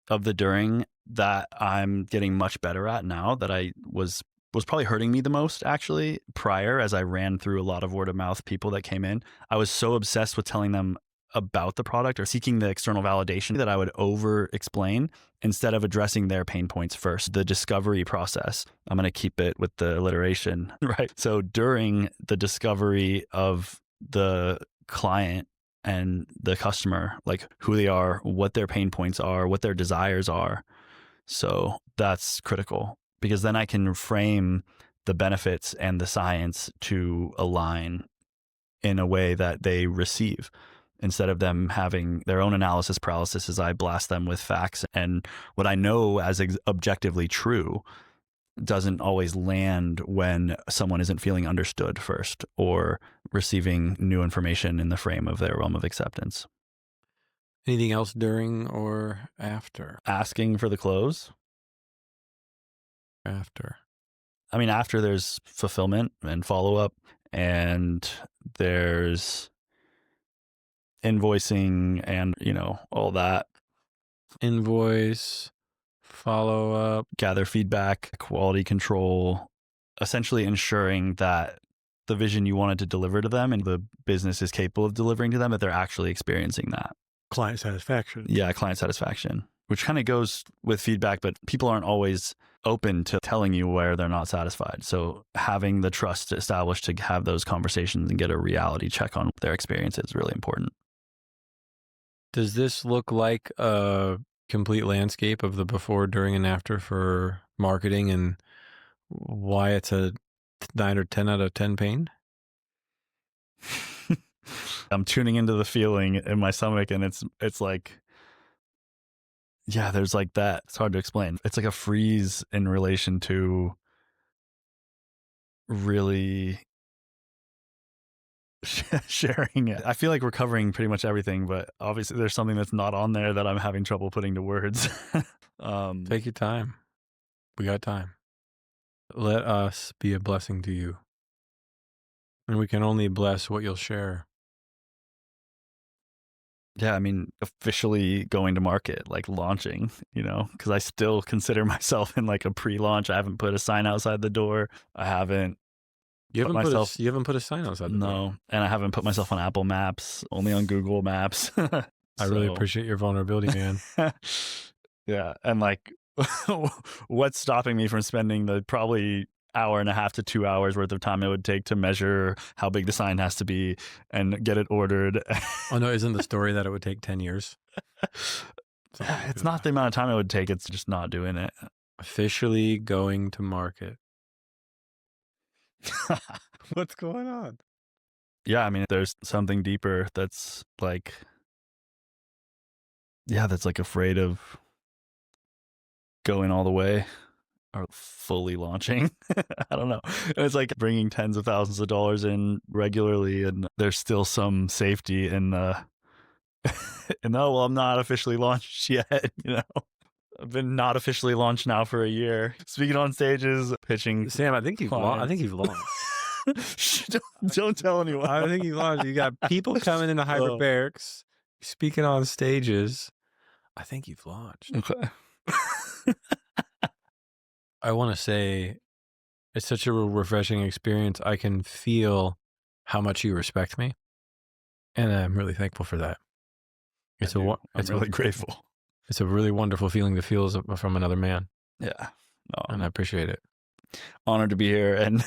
of the during that I'm getting much better at now, that I was probably hurting me the most actually prior, as I ran through a lot of word of mouth people that came in. I was so obsessed with telling them about the product or seeking the external validation that I would over explain instead of addressing their pain points first. The discovery process, I'm going to keep it with the alliteration, right? So during the discovery of the client and the customer, like who they are, what their pain points are, what their desires are. So that's critical, because then I can frame the benefits and the science to align in a way that they receive, instead of them having their own analysis paralysis as I blast them with facts. And what I know as objectively true doesn't always land when someone isn't feeling understood first or receiving new information in the frame of their realm of acceptance. Anything else during or after? Asking for the close? After. I mean, after there's fulfillment and follow-up, and there's invoicing and, all that. Invoice, follow up, gather feedback, quality control, essentially ensuring that the vision you wanted to deliver to them and the business is capable of delivering to them, that they're actually experiencing that. Client satisfaction. Yeah, client satisfaction, which kind of goes with feedback, but people aren't always open to telling you where they're not satisfied. So having the trust established to have those conversations and get a reality check on their experience is really important. Does this look like a complete landscape of the before, during, and after for marketing, and why it's a 9 or 10 out of 10 pain? I'm tuning into the feeling in my stomach, and it's like, yeah, there's like that. It's hard to explain. It's like a freeze in relation to really sharing it. I feel like we're covering pretty much everything, but obviously there's something that's not on there that I'm having trouble putting to words. Take your time. We got time. Let us be a blessing to you. And we can only bless what you'll share. Yeah, I mean, officially going to market, like launching, because I still consider myself in like a pre-launch. I haven't put a sign outside the door. I haven't. You haven't put a sign outside the door. No, and I haven't put myself on Apple Maps, only on Google Maps. I really appreciate your vulnerability, man. Yeah, and like, what's stopping me from spending the probably hour and a half to 2 hours worth of time it would take to measure how big the sign has to be and get it ordered? Oh no, isn't the story that it would take 10 years? It's not the amount of time it would take, it's just not doing it. Officially going to market. What's going on? Yeah, I mean, there's something deeper that's like, that's like afraid of going all the way or fully launching. I don't know. And it's like bringing tens of thousands of dollars in regularly, and there's still some safety in the, well, I'm not officially launched yet, I've been not officially launched now for a year. Speaking on stages, pitching. Sam, I think you've launched. Don't tell anyone. I think you've launched. You got people coming into hyperbarics, speaking on stages. I think you've launched. Okay. I want to say it's such a refreshing experience. I can feel how much you respect me, and I'm really thankful for that. I'm really grateful. It's a really wonderful feeling to feel from another man. Yeah. And I appreciate it. Honored to be here. And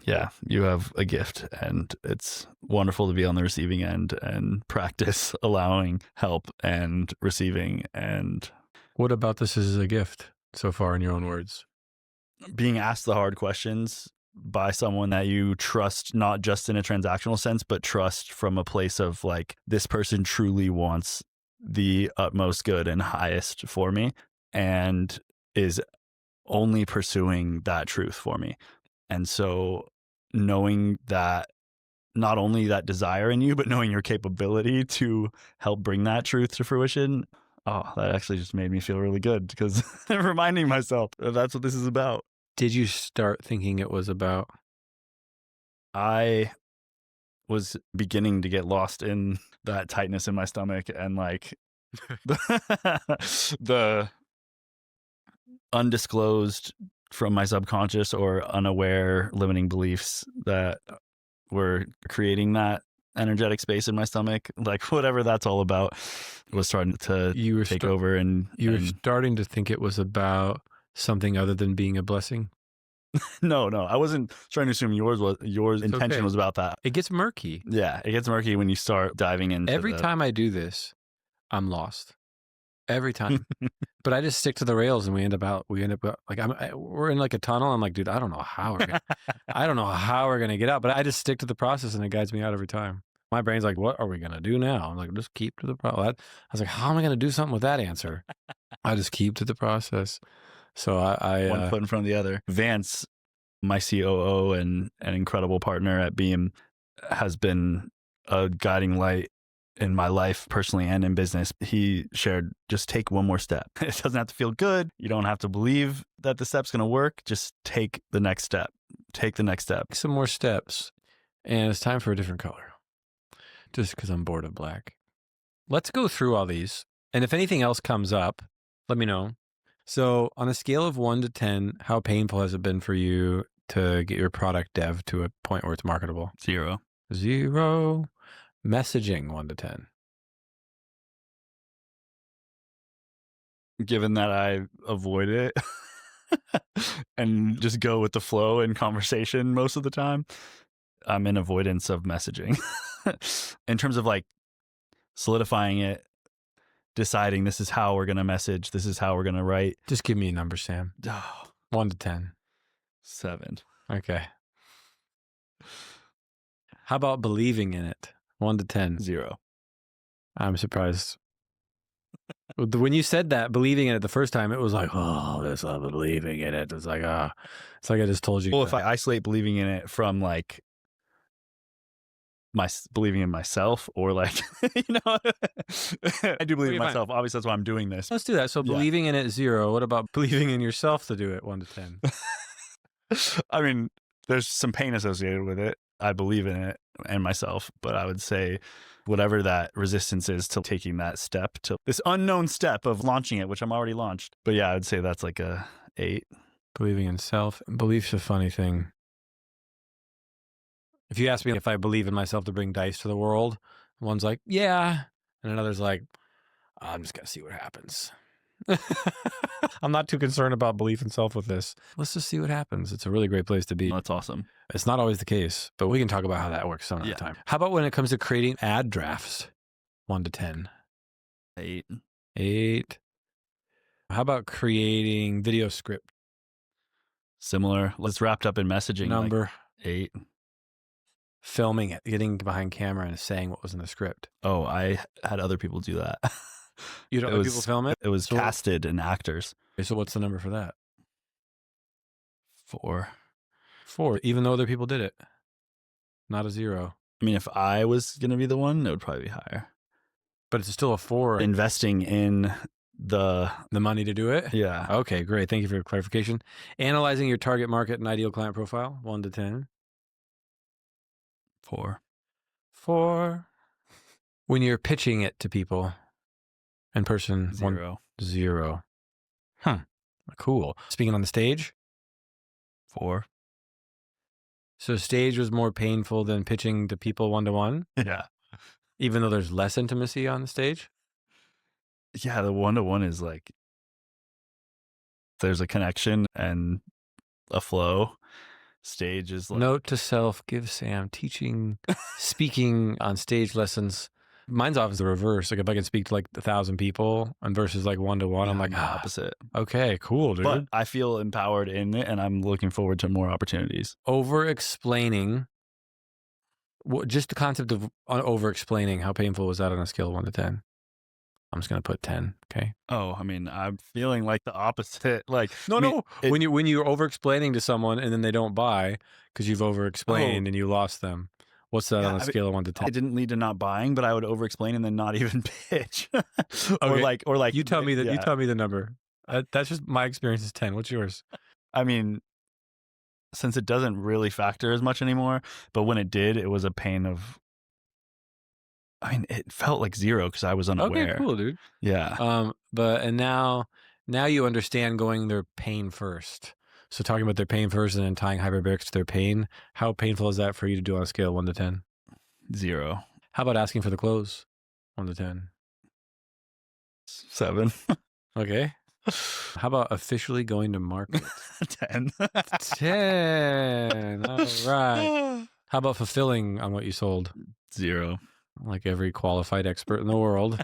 yeah, you have a gift, and it's wonderful to be on the receiving end and practice allowing help and receiving. And what about this is a gift so far, in your own words? Being asked the hard questions by someone that you trust, not just in a transactional sense, but trust from a place of like, this person truly wants the utmost good and highest for me and is only pursuing that truth for me. And so knowing that, not only that desire in you, but knowing your capability to help bring that truth to fruition, that actually just made me feel really good, because reminding myself that that's what this is about. Did you start thinking it was about? I was beginning to get lost in that tightness in my stomach and like the undisclosed from my subconscious or unaware limiting beliefs that were creating that energetic space in my stomach, like whatever that's all about, was starting to take over. And you were starting to think it was about something other than being a blessing. No, I wasn't trying to assume yours intention was about that. It gets murky. Yeah, it gets murky when you start diving into every time I do this, I'm lost. Every time. But I just stick to the rails and we end up like we're in like a tunnel. I'm like, dude, I don't know how we're gonna get out, but I just stick to the process and it guides me out every time. My brain's like, what are we gonna do now? I'm like, just keep to the process. I was like, how am I gonna do something with that answer? I just keep to the process. So I one foot in front of the other. Vance, my COO and an incredible partner at Beam, has been a guiding light in my life personally and in business. He shared, just take one more step. It doesn't have to feel good. You don't have to believe that the step's going to work. Just take the next step. Take the next step. Some more steps. And it's time for a different color. Just because I'm bored of black. Let's go through all these. And if anything else comes up, let me know. So on a scale of 1 to 10, how painful has it been for you to get your product dev to a point where it's marketable? 0. 0. Messaging, 1 to 10. Given that I avoid it and just go with the flow in conversation most of the time, I'm in avoidance of messaging. In terms of like solidifying it, deciding this is how we're going to message, this is how we're going to write. Just give me a number, Sam. 1 to 10. 7. Okay. How about believing in it? 1 to 10. 0. I'm surprised. When you said that, believing in it the first time, it was like, oh, this I'm believing in it. It's like, it's like I just told you. Well, if I isolate believing in it from like my believing in myself, or like, I do believe in myself. Obviously, that's why I'm doing this. Let's do that. So believing in it, 0. What about believing in yourself to do it? 1 to 10. I mean, there's some pain associated with it. I believe in it and myself, but I would say whatever that resistance is to taking that step, to this unknown step of launching it, which I'm already launched. But yeah, I would say that's like a 8. Believing in self. Belief's a funny thing. If you ask me if I believe in myself to bring dice to the world, one's like, yeah. And another's like, I'm just going to see what happens. I'm not too concerned about belief in self with this. Let's just see what happens. It's a really great place to be. That's awesome. It's not always the case, but we can talk about how that works some other time. How about when it comes to creating ad drafts? 1 to 10. 8. 8. How about creating video script? Similar. Let's wrapped up in messaging. Number. Like 8. Filming it, getting behind camera and saying what was in the script. Oh, I had other people do that. You don't let people film it? It was casted and actors. Okay, so what's the number for that? 4. 4, even though other people did it. Not a 0. I mean, if I was going to be the one, it would probably be higher. But it's still a 4. Investing in the money to do it? Yeah. Okay, great. Thank you for your clarification. Analyzing your target market and ideal client profile, 1 to 10. 4. 4. When you're pitching it to people in person, 0. 0. Cool. Speaking on the stage? 4. So stage was more painful than pitching to people 1-to-1? Yeah. Even though there's less intimacy on the stage? Yeah, the 1-to-1 is like, there's a connection and a flow. Stage is like... Note to self, give Sam teaching, speaking on stage lessons. Mine's often the reverse. Like if I can speak to like 1,000 people and versus like 1-to-1, I'm like, opposite. Okay, cool, dude. But I feel empowered in it and I'm looking forward to more opportunities. Over-explaining. Just the concept of over-explaining, how painful was that on a scale of 1 to 10? I'm just going to put 10, okay? Oh, I mean, I'm feeling like the opposite. Like, when you're over-explaining to someone and then they don't buy because you've over-explained and you lost them. What's that on a scale of 1 to 10? It didn't lead to not buying, but I would over-explain and then not even pitch. Or like you tell me that. You tell me the number. That's just my experience is 10. What's yours? I mean, since it doesn't really factor as much anymore, but when it did, it was a pain of I mean, it felt like 0 because I was unaware. Okay, cool, dude. Yeah. And now you understand going their pain first. So talking about their pain first and then tying hyperbarics to their pain, how painful is that for you to do on a scale of 1 to 10? 0. How about asking for the close? 1 to 10. 7. Okay. How about officially going to market? 10. 10. All right. How about fulfilling on what you sold? 0. Like every qualified expert in the world.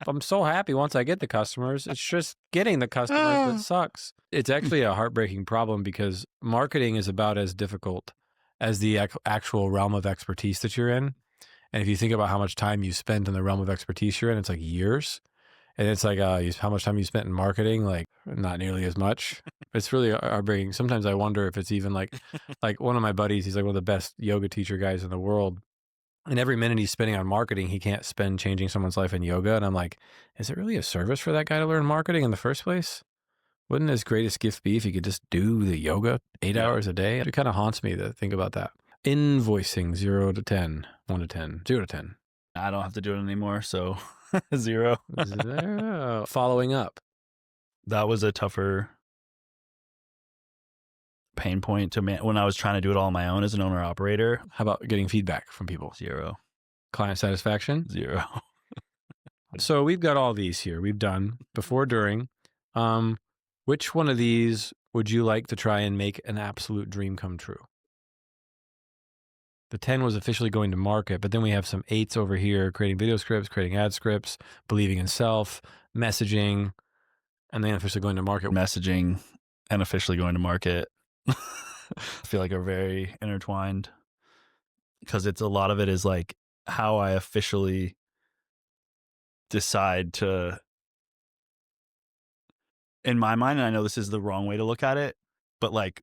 I'm so happy once I get the customers. It's just getting the customers that sucks. It's actually a heartbreaking problem because marketing is about as difficult as the actual realm of expertise that you're in. And if you think about how much time you spend in the realm of expertise you're in, it's like years. And it's like how much time you spent in marketing, like not nearly as much. It's really heartbreaking. Sometimes I wonder if it's even like one of my buddies, he's like one of the best yoga teacher guys in the world. And every minute he's spending on marketing, he can't spend changing someone's life in yoga. And I'm like, is it really a service for that guy to learn marketing in the first place? Wouldn't his greatest gift be if he could just do the yoga 8 hours a day? It kind of haunts me to think about that. Invoicing 0 to 10, 1 to 10, 0 to 10. I don't have to do it anymore, so 0. 0. Following up. That was a tougher pain point to me when I was trying to do it all on my own as an owner operator. How about getting feedback from people? 0. Client satisfaction? 0. So we've got all these here. We've done before, during. Which one of these would you like to try and make an absolute dream come true? The 10 was officially going to market, but then we have some 8s over here, creating video scripts, creating ad scripts, believing in self, messaging, and then officially going to market. Messaging and officially going to market. I feel like are very intertwined because a lot of it is like how I officially decide to, in my mind, and I know this is the wrong way to look at it, but like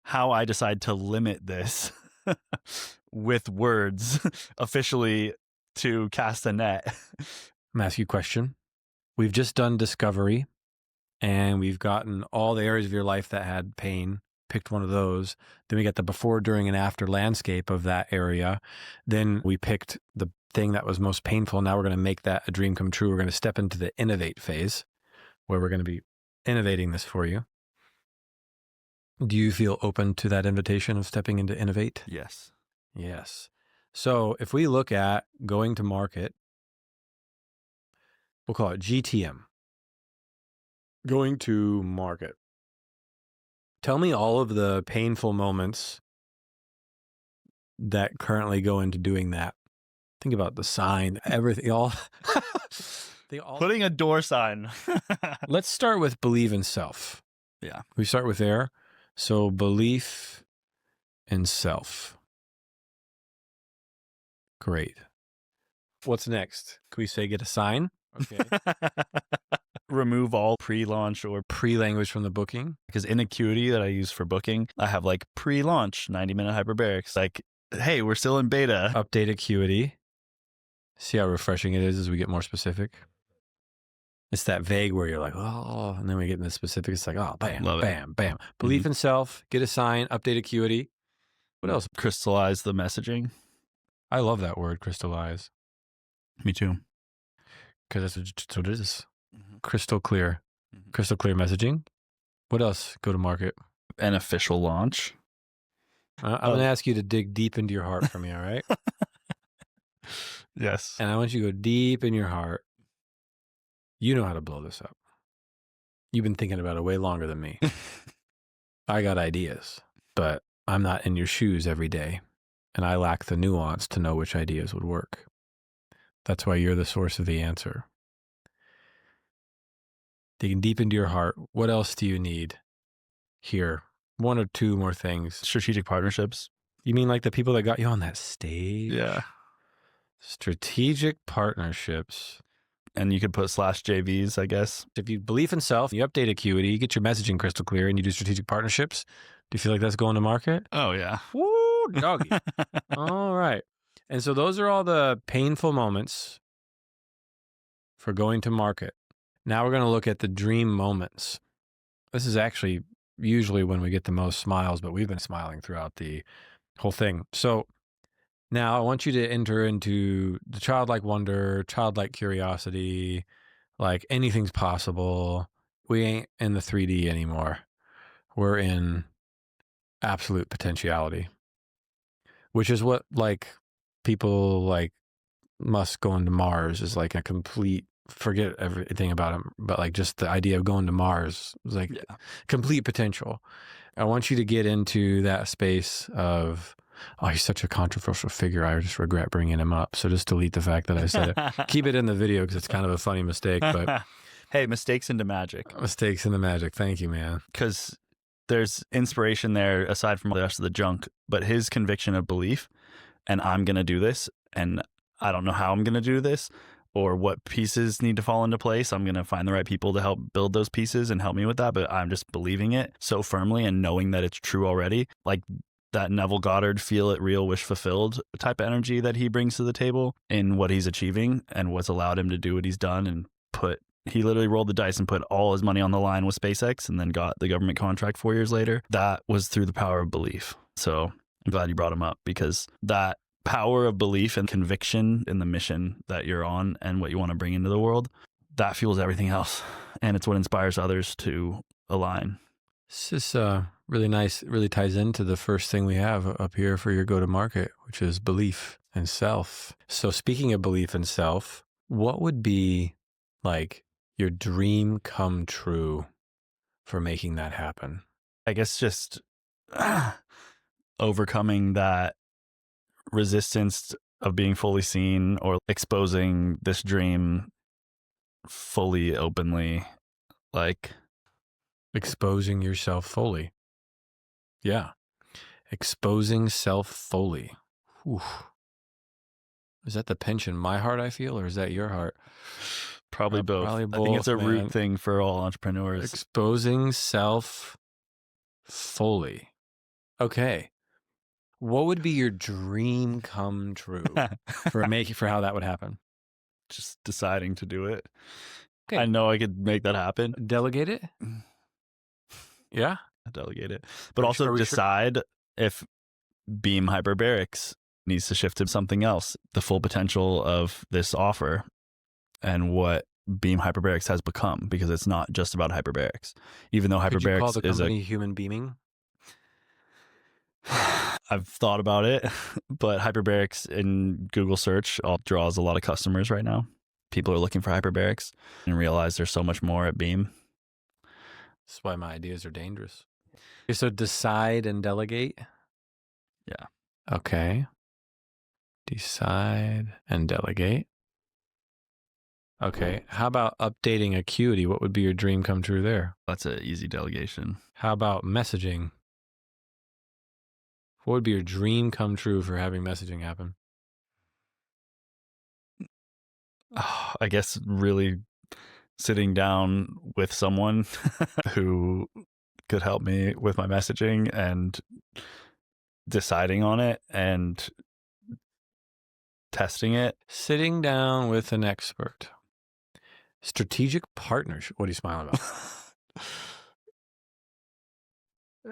how I decide to limit this with words officially to cast a net. I'm gonna ask you a question. We've just done discovery and we've gotten all the areas of your life that had pain, picked one of those. Then we got the before, during, and after landscape of that area. Then we picked the thing that was most painful. Now we're going to make that a dream come true. We're going to step into the innovate phase where we're going to be innovating this for you. Do you feel open to that invitation of stepping into innovate? Yes. Yes. So if we look at going to market, we'll call it GTM. Going to market. Tell me all of the painful moments that currently go into doing that. Think about the sign, everything, all. Putting a door sign. Let's start with believe in self. Yeah. We start with there. So belief in self. Great. What's next? Can we say get a sign? Okay. Remove all pre-launch or pre-language from the booking. Because in Acuity that I use for booking, I have like pre-launch 90-minute hyperbarics. Like, hey, we're still in beta. Update Acuity. See how refreshing it is as we get more specific. It's that vague where you're like, oh, and then we get into the specific. It's like, oh, bam, bam, bam. Belief in self, get a sign, update Acuity. What else? Crystallize the messaging. I love that word, crystallize. Me too. Because that's what it is. Crystal clear. Crystal clear messaging. What else? Go to market. An official launch. I'm going to ask you to dig deep into your heart for me, all right? Yes. And I want you to go deep in your heart. You know how to blow this up. You've been thinking about it way longer than me. I got ideas, but I'm not in your shoes every day. And I lack the nuance to know which ideas would work. That's why you're the source of the answer. Digging deep into your heart. What else do you need here? 1 or 2 more things. Strategic partnerships. You mean like the people that got you on that stage? Yeah. Strategic partnerships. And you could put /JVs, I guess. If you believe in self, you update Acuity, you get your messaging crystal clear, and you do strategic partnerships. Do you feel like that's going to market? Oh, yeah. Woo, doggy. All right. And so those are all the painful moments for going to market. Now we're going to look at the dream moments. This is actually usually when we get the most smiles, but we've been smiling throughout the whole thing. So Now I want you to enter into the childlike wonder, childlike curiosity, like anything's possible. We ain't in the 3D anymore. We're in absolute potentiality, which is what like people like Musk going to Mars is like a complete, forget everything about him, but like just the idea of going to Mars is like complete potential. I want you to get into that space of, oh, he's such a controversial figure. I just regret bringing him up. So just delete the fact that I said it. Keep it in the video because it's kind of a funny mistake. But hey, mistakes into magic. Mistakes into magic. Thank you, man. Because there's inspiration there aside from the rest of the junk, but his conviction of belief, and I'm going to do this, and I don't know how I'm going to do this or what pieces need to fall into place. I'm going to find the right people to help build those pieces and help me with that. But I'm just believing it so firmly and knowing that it's true already. Like that Neville Goddard, feel it real, wish fulfilled type of energy that he brings to the table in what he's achieving and what's allowed him to do what he's done and he literally rolled the dice and put all his money on the line with SpaceX and then got the government contract 4 years later. That was through the power of belief. So I'm glad you brought him up because that power of belief and conviction in the mission that you're on and what you want to bring into the world, that fuels everything else. And it's what inspires others to align. This is really nice. It really ties into the first thing we have up here for your go-to-market, which is belief and self. So speaking of belief and self, what would be like your dream come true for making that happen? I guess just overcoming that resistance of being fully seen or exposing this dream fully, openly, like exposing yourself fully. Yeah. Exposing self fully. Whew. Is that the pinch in my heart I feel, or is that your heart? Probably both. I think it's a root thing for all entrepreneurs. Exposing self fully. Okay. What would be your dream come true for how that would happen? Just deciding to do it. Okay. I know I could make that happen. Delegate it? Yeah. Delegate it. But also decide if Beam Hyperbarics needs to shift to something else, the full potential of this offer and what Beam Hyperbarics has become, because it's not just about hyperbarics. Even though hyperbarics Could you call the company human beaming? I've thought about it, but hyperbarics in Google search draws a lot of customers right now. People are looking for hyperbarics and realize there's so much more at Beam. That's why my ideas are dangerous. Okay, so decide and delegate? Yeah. Okay. Decide and delegate. Okay. How about updating Acuity? What would be your dream come true there? That's an easy delegation. How about messaging? What would be your dream come true for having messaging happen? I guess really sitting down with someone who could help me with my messaging and deciding on it and testing it. Sitting down with an expert. Strategic partnership. What are you smiling about?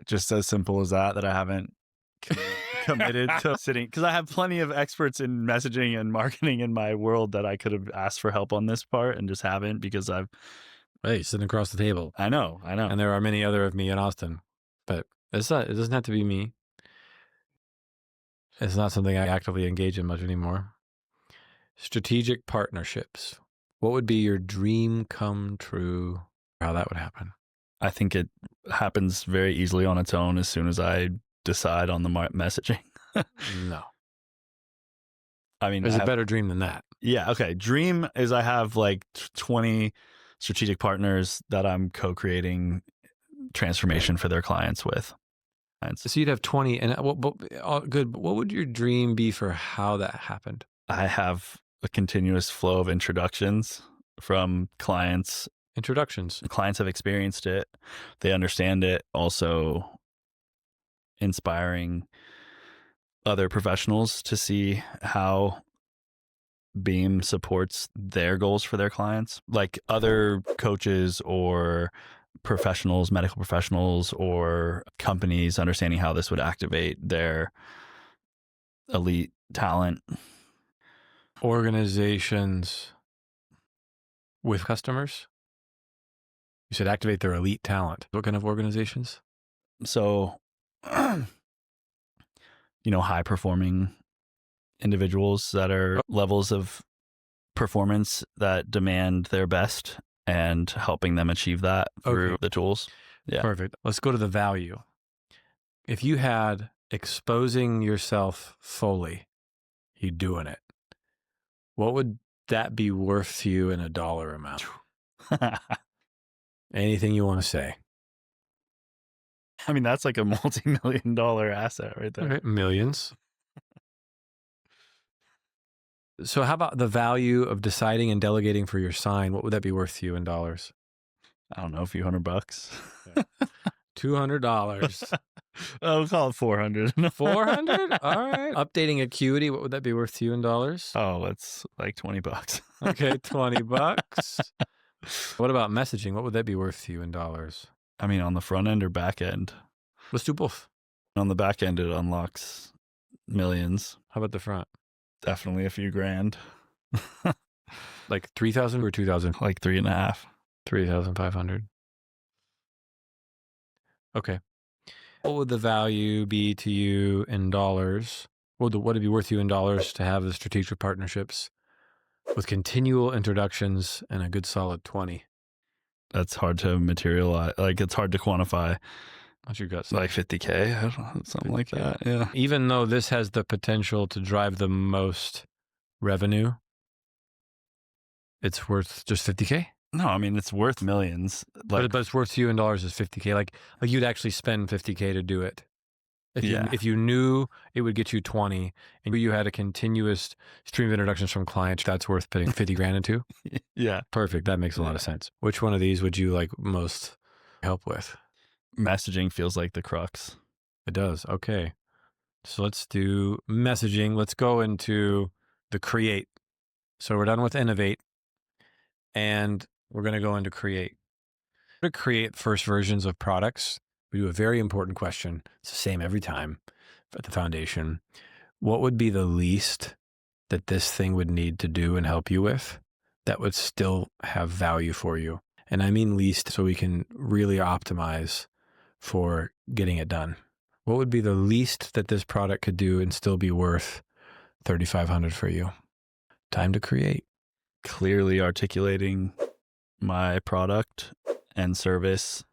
Just as simple as that I haven't committed to sitting, because I have plenty of experts in messaging and marketing in my world that I could have asked for help on this part and just haven't, because Hey, sitting across the table. I know. And there are many other of me in Austin, but it doesn't have to be me. It's not something I actively engage in much anymore. Strategic partnerships. What would be your dream come true? How that would happen? I think it happens very easily on its own as soon as I decide on the messaging. No. I mean, there's a better dream than that. Yeah. Okay. Dream is I have like 20 strategic partners that I'm co-creating transformation for their clients with. So you'd have 20 and good. But what would your dream be for how that happened? I have a continuous flow of introductions from clients. Clients have experienced it. They understand it. Also inspiring other professionals to see how Beam supports their goals for their clients, like other coaches or professionals, medical professionals or companies understanding how this would activate their elite talent. Organizations with customers? You said activate their elite talent. What kind of organizations? So, high performing individuals that are levels of performance that demand their best and helping them achieve that through the tools. Yeah. Perfect. Let's go to the value. If you had exposing yourself fully, you doing it, what would that be worth to you in a dollar amount? Anything you want to say? I mean, that's like a multi-million-dollar asset right there. Okay, millions. So how about the value of deciding and delegating for your sign? What would that be worth to you in dollars? I don't know, a few $100. Yeah. $200. We'll call it 400. 400? All right. Updating acuity, what would that be worth to you in dollars? Oh, it's like $20. Okay, $20. What about messaging? What would that be worth to you in dollars? I mean, on the front end or back end? Let's do both. On the back end, it unlocks millions. How about the front? Definitely a few grand. Like 3,000 or 2,000? Like 3.5. 3,500. Okay. What would the value be to you in dollars? What would it be worth you in dollars to have the strategic partnerships with continual introductions and a good solid 20? That's hard to materialize. Like, it's hard to quantify. What's your gut? Like 50K, I don't know, something 50K. Like that. Yeah. Even though this has the potential to drive the most revenue, it's worth just 50K? No, I mean, it's worth millions. Like, but it's worth to you in dollars is 50K. Like you'd actually spend 50K to do it. If you knew it would get you 20 and you had a continuous stream of introductions from clients, that's worth putting 50 grand into? Yeah. Perfect. That makes a lot of sense. Which one of these would you like most help with? Messaging feels like the crux. It does. Okay. So let's do messaging. Let's go into the create. So we're done with innovate and we're going to go into create. To create first versions of products, we do a very important question. It's the same every time at the foundation. What would be the least that this thing would need to do and help you with that would still have value for you? And I mean least so we can really optimize for getting it done. What would be the least that this product could do and still be worth $3,500 for you? Time to create. Clearly articulating my product and service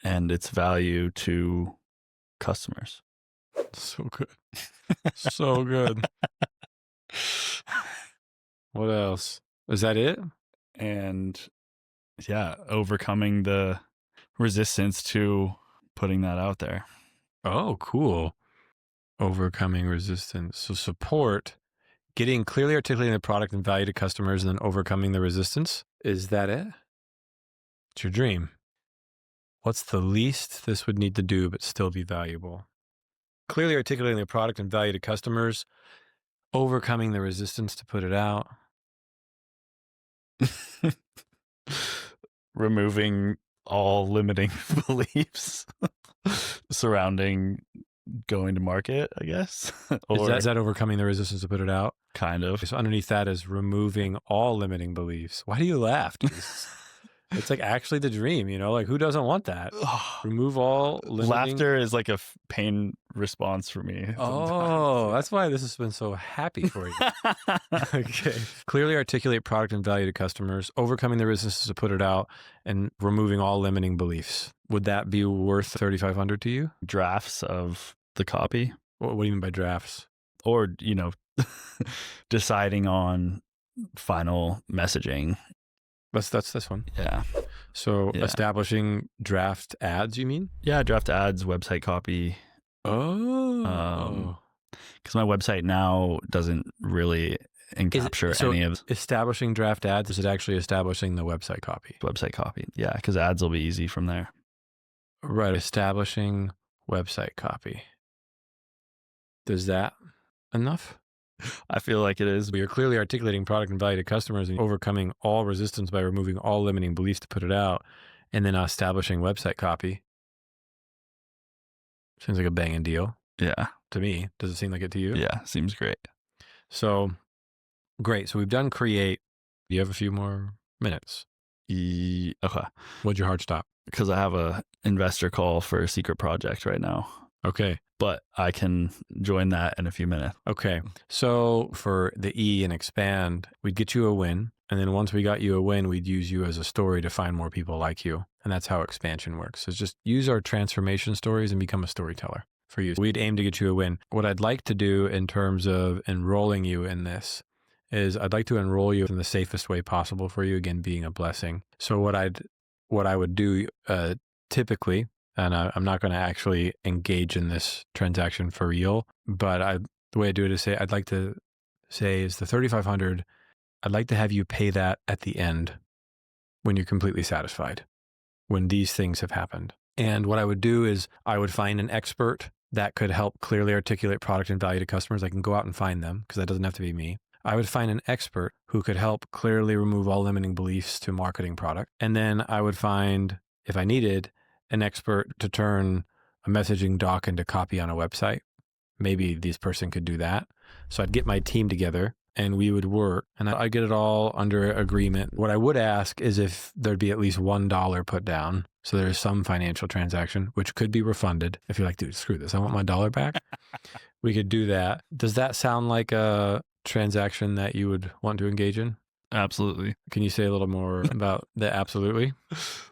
and its value to customers. So good. So good. What else? Is that it? And yeah, overcoming the resistance to putting that out there. Oh, cool. Overcoming resistance. So support, getting clearly articulating the product and value to customers and then overcoming the resistance. Is that it? It's your dream. What's the least this would need to do but still be valuable? Clearly articulating the product and value to customers, overcoming the resistance to put it out. Removing all limiting beliefs surrounding going to market, I guess. Is that overcoming the resistance to put it out? Kind of. So underneath that is removing all limiting beliefs. Why do you laugh? It's like actually the dream, like who doesn't want that? Remove all limiting. Laughter is like a pain response for me. Oh, that's why this has been so happy for you. Okay. Clearly articulate product and value to customers, overcoming the resistance to put it out, and removing all limiting beliefs. Would that be worth $3,500 to you? Drafts of the copy. What do you mean by drafts? Or, deciding on final messaging. That's this one. Yeah. So establishing draft ads, you mean? Yeah, draft ads, website copy. Oh. Because my website now doesn't really encapture any of... Establishing draft ads, is it actually establishing the website copy? Website copy, yeah, because ads will be easy from there. Right, establishing website copy. Is that enough? I feel like it is. But you're clearly articulating product and value to customers and overcoming all resistance by removing all limiting beliefs to put it out, and then establishing website copy. Seems like a banging deal. Yeah. to me. Does it seem like it to you? Yeah, seems great. So great. So we've done create. Do you have a few more minutes? Okay. What'd your heart stop? Because I have a investor call for a secret project right now. Okay. But I can join that in a few minutes. Okay. So for the E and expand, we'd get you a win. And then once we got you a win, we'd use you as a story to find more people like you. And that's how expansion works. So just use our transformation stories and become a storyteller for you. We'd aim to get you a win. What I'd like to do in terms of enrolling you in this is I'd like to enroll you in the safest way possible for you, again, being a blessing. So what I would do typically, and I'm not going to actually engage in this transaction for real, but the way I do it is I'd like to say is the $3,500, I'd like to have you pay that at the end when you're completely satisfied, when these things have happened. And what I would do is I would find an expert that could help clearly articulate product and value to customers. I can go out and find them because that doesn't have to be me. I would find an expert who could help clearly remove all limiting beliefs to marketing product. And then I would find, if I needed, an expert to turn a messaging doc into copy on a website. Maybe this person could do that. So I'd get my team together and we would work and I'd get it all under agreement. What I would ask is if there'd be at least $1 put down. So there's some financial transaction, which could be refunded. If you're like, dude, screw this, I want my dollar back. We could do that. Does that sound like a transaction that you would want to engage in? Absolutely. Can you say a little more about the absolutely?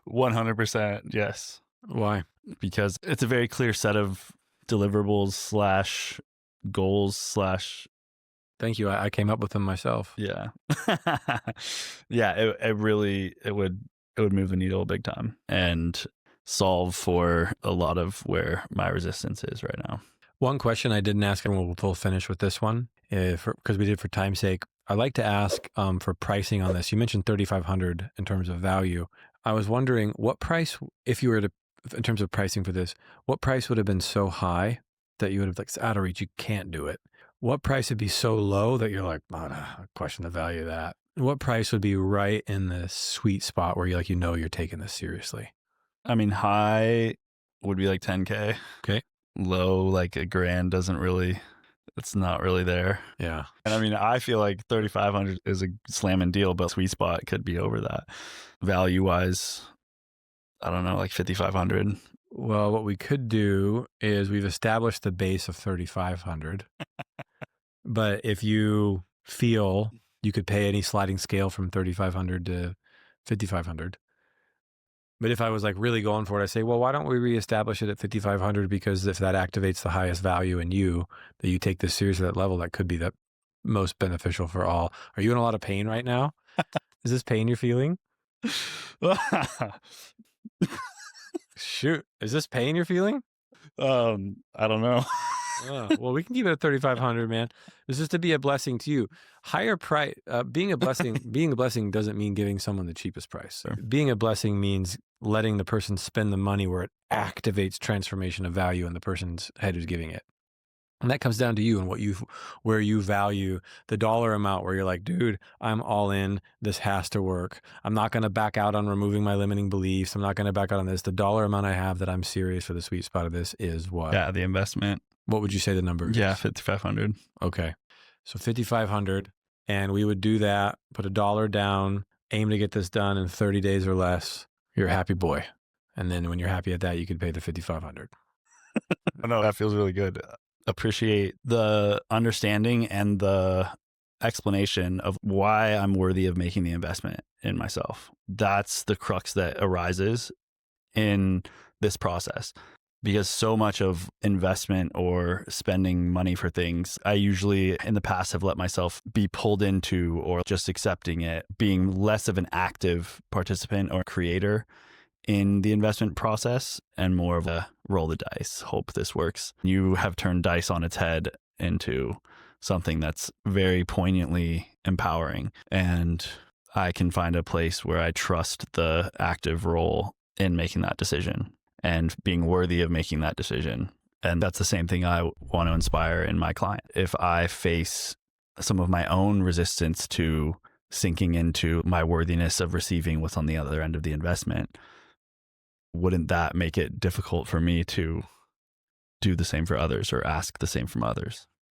100%. Yes. Why? Because it's a very clear set of deliverables / goals / Thank you. I came up with them myself. Yeah. Yeah. It would move the needle big time and solve for a lot of where my resistance is right now. One question I didn't ask, and we'll finish with this one, because we did for time's sake. I'd like to ask for pricing on this. You mentioned $3,500 in terms of value. I was wondering what price, if you were to, in terms of pricing for this, what price would have been so high that you would have like, it's out of reach, you can't do it? What price would be so low that you're like, oh, no, I question the value of that? What price would be right in the sweet spot where you're like, you're taking this seriously? I mean, high would be like 10K. Okay. Low, like $1,000 it's not really there. Yeah. And I mean, I feel like 3,500 is a slamming deal, but sweet spot could be over that. Value wise, I don't know, like 5,500. Well, what we could do is we've established the base of 3,500. But if you feel you could pay any sliding scale from 3,500 to 5,500. But if I was like really going for it, I say, well, why don't we reestablish it at 5,500? Because if that activates the highest value in you, that you take this seriously at that level, that could be the most beneficial for all. Are you in a lot of pain right now? Is this pain you're feeling? Shoot. Is this pain you're feeling? I don't know. Well, we can keep it at 3,500, man. This is to be a blessing to you. Higher price, being a blessing doesn't mean giving someone the cheapest price. Sure. Being a blessing means letting the person spend the money where it activates transformation of value in the person's head who's giving it. And that comes down to you and where you value the dollar amount, where you're like, dude, I'm all in. This has to work. I'm not going to back out on removing my limiting beliefs. I'm not going to back out on this. The dollar amount I have that I'm serious for the sweet spot of this is what? Yeah, the investment. What would you say the number is? Yeah, 5,500. Okay. So 5,500. And we would do that, put $1 down, aim to get this done in 30 days or less. You're a happy boy. And then when you're happy at that, you could pay the 5,500. No, that feels really good. Appreciate the understanding and the explanation of why I'm worthy of making the investment in myself. That's the crux that arises in this process. Because so much of investment or spending money for things, I usually in the past have let myself be pulled into, or just accepting it, being less of an active participant or creator in the investment process and more of a roll the dice, hope this works. You have turned dice on its head into something that's very poignantly empowering. And I can find a place where I trust the active role in making that decision and being worthy of making that decision. And that's the same thing I want to inspire in my client. If I face some of my own resistance to sinking into my worthiness of receiving what's on the other end of the investment, wouldn't that make it difficult for me to do the same for others or ask the same from others.